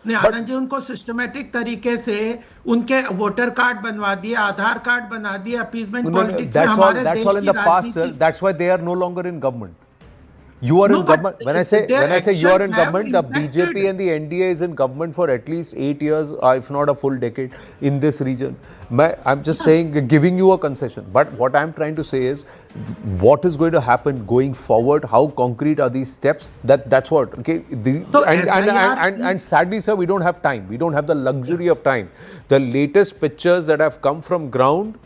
Anand ji उनको सिस्टमैटिक तरीके से उनके वोटर कार्ड बनवा दिए, आधार कार्ड बना दिए, अपीजमेंट पॉलिटिक्स में हमारे देश की राजनीति. That's why they are no longer in government. You are in government. When I say you are in government, the BJP and the NDA is in government for at least 8 years, if not a full decade, in this region. I'm just saying, giving you a concession. But what I'm trying to say is, what is going to happen going forward? How concrete are these steps? That's what. Okay. And sadly, sir, we don't have time. We don't have the luxury of time. The latest pictures that have come from ground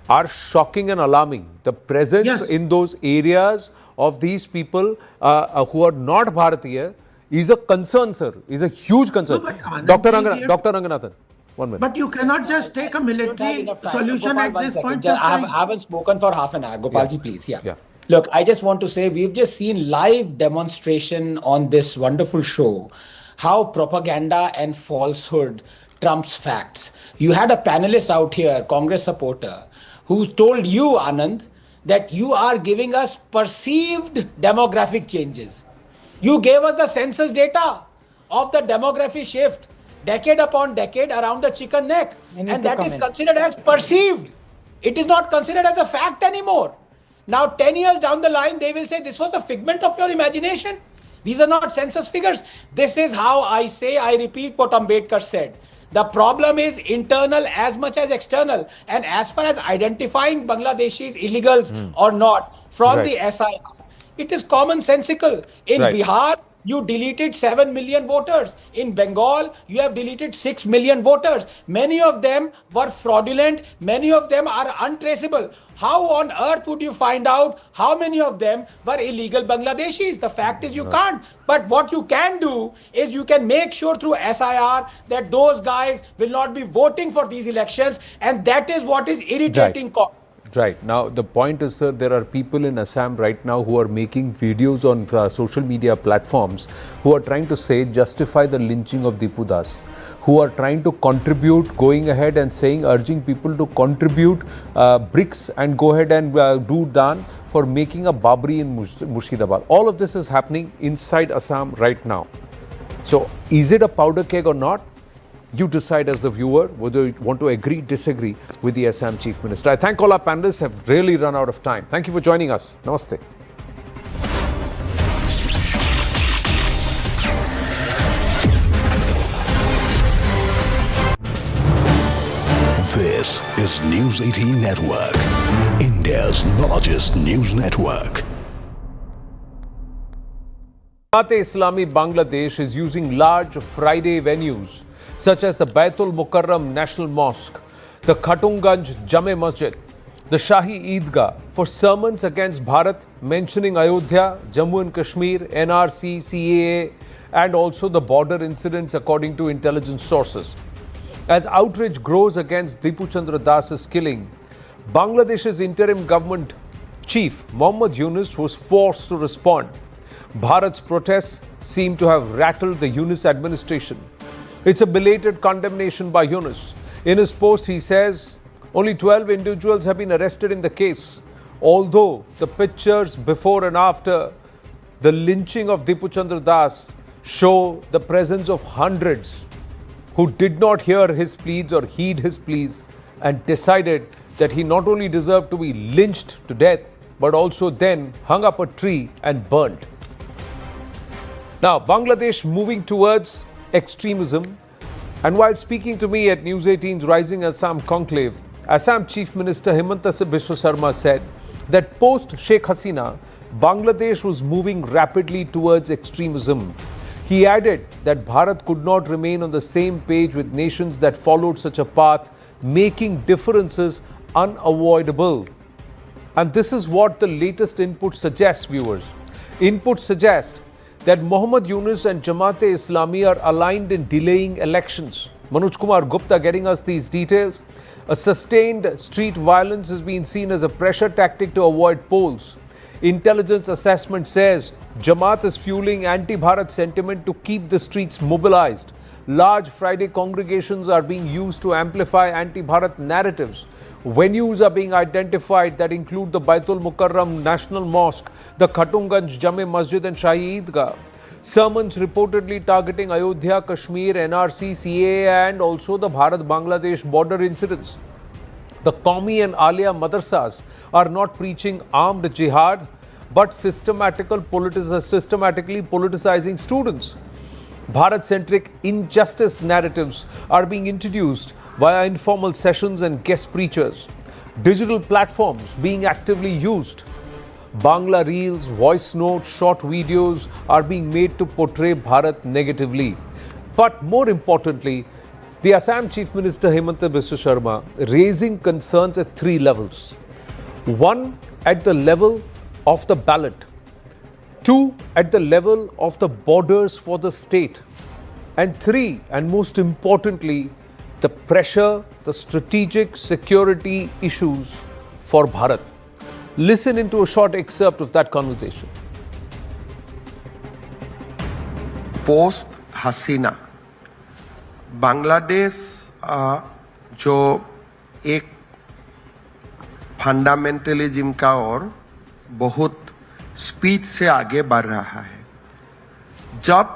are shocking and alarming. The presence in those areas of these people who are not Bharatiya is a concern, sir. Is a huge concern. Dr. Ranganathan, 1 minute. But you cannot just take a military solution at this point. I haven't spoken for half an hour. Gopalji, please. Yeah. Look, I just want to say we've just seen live demonstration on this wonderful show how propaganda and falsehood trumps facts. You had a panelist out here, Congress supporter, who told you, Anand, that you are giving us perceived demographic changes. You gave us the census data of the demography shift decade upon decade around the chicken neck. And that is considered as perceived. It is not considered as a fact anymore. Now, 10 years down the line, they will say this was a figment of your imagination. These are not census figures. This is how I repeat what Ambedkar said. The problem is internal as much as external. And as far as identifying Bangladeshis illegals or not from the SIR, it is commonsensical. In Bihar, you deleted 7 million voters. In Bengal, you have deleted 6 million voters. Many of them were fraudulent. Many of them are untraceable. How on earth would you find out how many of them were illegal Bangladeshis? The fact is you can't. But what you can do is you can make sure through SIR that those guys will not be voting for these elections. And that is what is irritating. Right. Now, the point is, sir, there are people in Assam right now who are making videos on social media platforms who are trying to say, justify the lynching of Dipu Das, who are trying to contribute, going ahead and saying, urging people to contribute bricks and go ahead and do dan for making a Babri in Murshidabad. All of this is happening inside Assam right now. So, is it a powder keg or not? You decide as the viewer whether you want to agree, disagree with the Assam Chief Minister. I thank all our panelists, have really run out of time. Thank you for joining us. Namaste. This is News 18 Network, India's largest news network. Islami Bangladesh is using large Friday venues such as the Baitul Mukarram National Mosque, the Khatunganj Jame Masjid, the Shahi Eidgah for sermons against Bharat, mentioning Ayodhya, Jammu and Kashmir, NRC, CAA, and also the border incidents according to intelligence sources. As outrage grows against Dipu Chandra Das's killing, Bangladesh's interim government chief, Mohammad Yunus, was forced to respond. Bharat's protests seem to have rattled the Yunus administration. It's a belated condemnation by Yunus. In his post, he says only 12 individuals have been arrested in the case, although the pictures before and after the lynching of Dipu Chandra Das show the presence of hundreds who did not hear his pleas or heed his pleas and decided that he not only deserved to be lynched to death, but also then hung up a tree and burned. Now, Bangladesh moving towards extremism. And while speaking to me at News 18's Rising Assam Conclave, Assam Chief Minister Himanta Biswa Sarma said that post Sheikh Hasina, Bangladesh was moving rapidly towards extremism. He added that Bharat could not remain on the same page with nations that followed such a path, making differences unavoidable. And this is what the latest input suggests, viewers. Input suggests that Mohammad Yunus and Jamaat-e-Islami are aligned in delaying elections. Manoj Kumar Gupta getting us these details. A sustained street violence has been seen as a pressure tactic to avoid polls. Intelligence assessment says Jamaat is fueling anti-Bharat sentiment to keep the streets mobilized. Large Friday congregations are being used to amplify anti-Bharat narratives. Venues are being identified that include the Baitul Mukarram National Mosque, the Khatunganj Jame Masjid and Shahi Eidgah. Sermons reportedly targeting Ayodhya, Kashmir, NRC, CAA and also the Bharat-Bangladesh border incidents. The Qawmi and Alia Madrasas are not preaching armed jihad, but systematically politicizing students. Bharat-centric injustice narratives are being introduced via informal sessions and guest preachers. Digital platforms being actively used. Bangla reels, voice notes, short videos are being made to portray Bharat negatively. But more importantly, the Assam Chief Minister Himanta Biswa Sarma raising concerns at three levels. One, at the level of the ballot. Two, at the level of the borders for the state. And three, and most importantly, the pressure, the strategic security issues for Bharat. Listen into a short excerpt of that conversation. Post Hasina, Bangladesh जो एक fundamentalism का और बहुत speed से आगे बढ़ रहा है. जब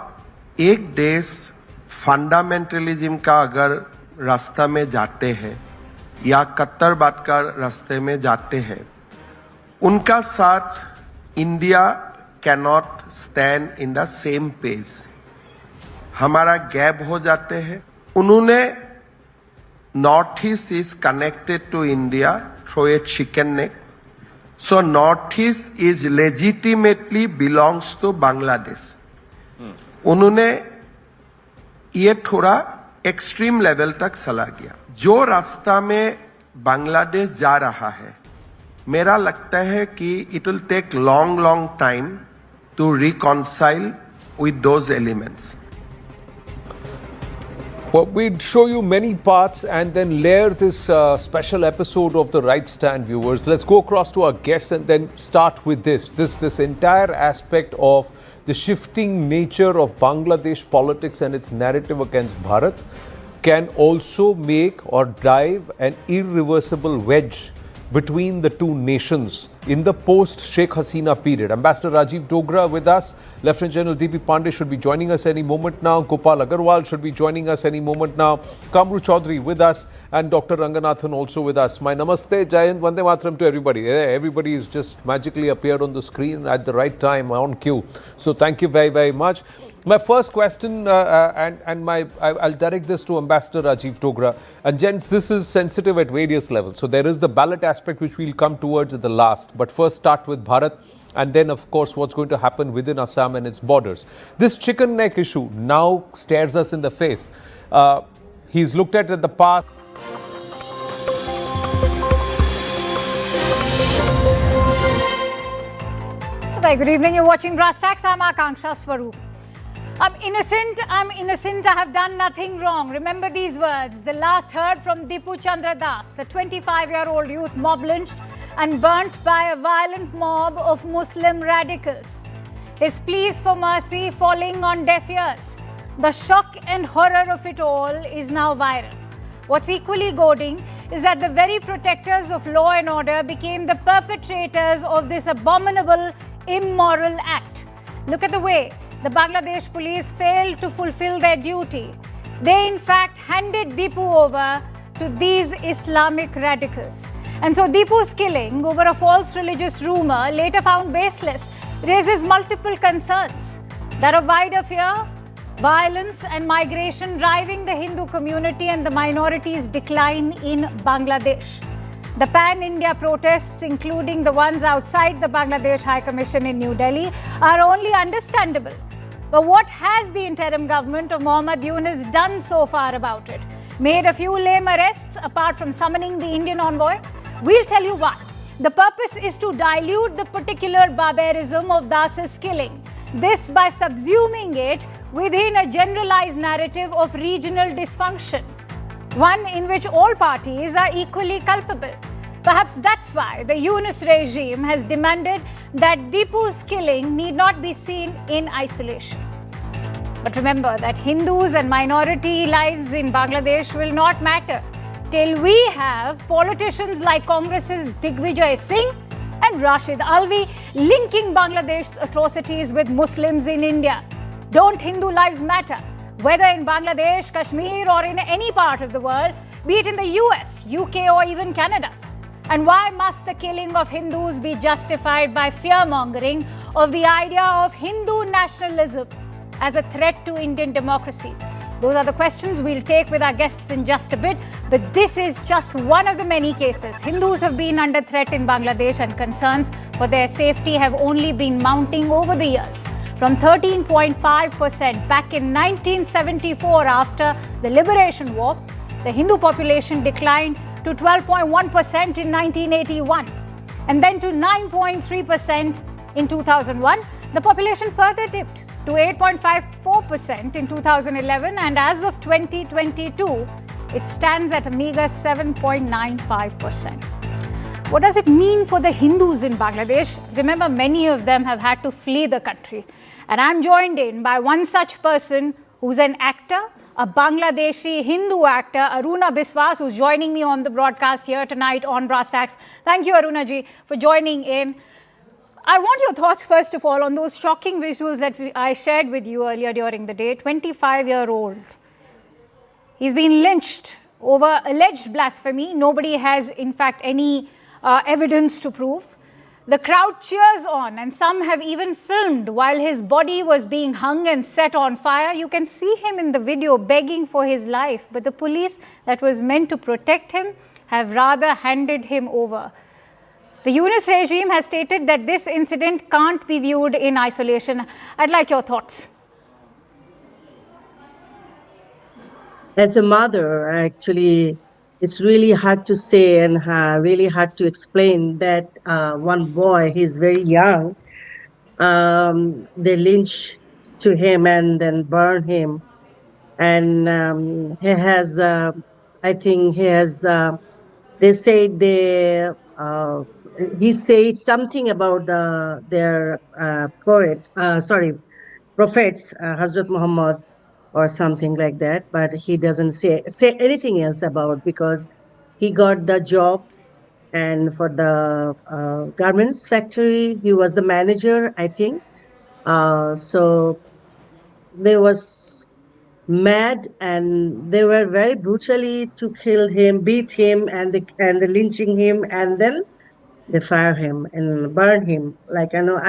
एक देश फंडामेंटलिज्म का अगर रास्ता में जाते हैं या कट्टरवाद का रास्ते में जाते हैं, उनका साथ India cannot stand in the same page. हमारा गैप हो जाते हैं। उन्होंने North East is connected to India through a chicken neck, so North East is legitimately belongs to Bangladesh. उन्होंने ये थोड़ा एक्सट्रीम लेवल तक चला गया। जो रास्ता में बांग्लादेश जा रहा है, मेरा लगता है कि it will take long time to reconcile with those elements. Well, we'd show you many parts and then layer this special episode of the Right Stand, viewers. Let's go across to our guests and then start with this entire aspect of the shifting nature of Bangladesh politics and its narrative against Bharat can also make or drive an irreversible wedge between the two nations in the post-Sheikh Hasina period. Ambassador Rajiv Dogra with us. Lieutenant General D.P. Pandey should be joining us any moment now. Gopal Agarwal should be joining us any moment now. Kamru Chaudhary with us. And Dr. Ranganathan also with us. My namaste, Jayant, Vande Mataram to everybody. Everybody has just magically appeared on the screen at the right time, on cue. So thank you very much. My first question, I'll direct this to Ambassador Rajiv Dogra. And gents, this is sensitive at various levels. So there is the ballot aspect which we'll come towards at the last. But first start with Bharat and then of course what's going to happen within Assam and its borders. This chicken neck issue now stares us in the face. He's looked at the past. Very good evening. You're watching Brass Tacks. I'm Akanksha Swaroop. I'm innocent, I have done nothing wrong. Remember these words. The last heard from Dipu Chandra Das, the 25-year-old youth mob lynched and burnt by a violent mob of Muslim radicals. His pleas for mercy falling on deaf ears. The shock and horror of it all is now viral. What's equally goading is that the very protectors of law and order became the perpetrators of this abominable, immoral act. Look at the way the Bangladesh police failed to fulfill their duty. They in fact handed Dipu over to these Islamic radicals. And so Dipu's killing over a false religious rumor, later found baseless, raises multiple concerns. That of wider fear, violence and migration driving the Hindu community and the minorities' decline in Bangladesh. The pan-India protests, including the ones outside the Bangladesh High Commission in New Delhi, are only understandable. But what has the interim government of Mohammad Yunus done so far about it? Made a few lame arrests apart from summoning the Indian envoy? We'll tell you why. The purpose is to dilute the particular barbarism of Das's killing. This by subsuming it within a generalized narrative of regional dysfunction, one in which all parties are equally culpable. Perhaps that's why the Yunus regime has demanded that Dipu's killing need not be seen in isolation. But remember that Hindus and minority lives in Bangladesh will not matter till we have politicians like Congress's Digvijay Singh and Rashid Alvi linking Bangladesh's atrocities with Muslims in India. Don't Hindu lives matter? Whether in Bangladesh, Kashmir or in any part of the world, be it in the US, UK or even Canada. And why must the killing of Hindus be justified by fear-mongering of the idea of Hindu nationalism as a threat to Indian democracy? Those are the questions we'll take with our guests in just a bit. But this is just one of the many cases. Hindus have been under threat in Bangladesh and concerns for their safety have only been mounting over the years. From 13.5% back in 1974 after the Liberation War, the Hindu population declined to 12.1% in 1981 and then to 9.3% in 2001. The population further dipped to 8.54% in 2011 and as of 2022, it stands at a meager 7.95%. What does it mean for the Hindus in Bangladesh? Remember, many of them have had to flee the country. And I'm joined in by one such person who's an actor, a Bangladeshi Hindu actor, Aruna Biswa, who's joining me on the broadcast here tonight on Brass Tacks. Thank you, Aruna ji, for joining in. I want your thoughts, first of all, on those shocking visuals that I shared with you earlier during the day. 25-year-old. He's been lynched over alleged blasphemy. Nobody has, in fact, any evidence to prove. The crowd cheers on, and some have even filmed while his body was being hung and set on fire. You can see him in the video begging for his life, but the police that was meant to protect him have rather handed him over. The Yunus regime has stated that this incident can't be viewed in isolation. I'd like your thoughts. As a mother, actually, it's really hard to say and really hard to explain that one boy, he's very young, they lynch to him and then burn him. And he has, I think he has, they say he said something about their prophets, Hazrat Muhammad or something like that, but he doesn't say anything else about, because he got the job, and for the garments factory he was the manager, I think. So they was mad, and they were very brutally to kill him, beat him, and the lynching him, and then they fire him and burn him. Like, I know,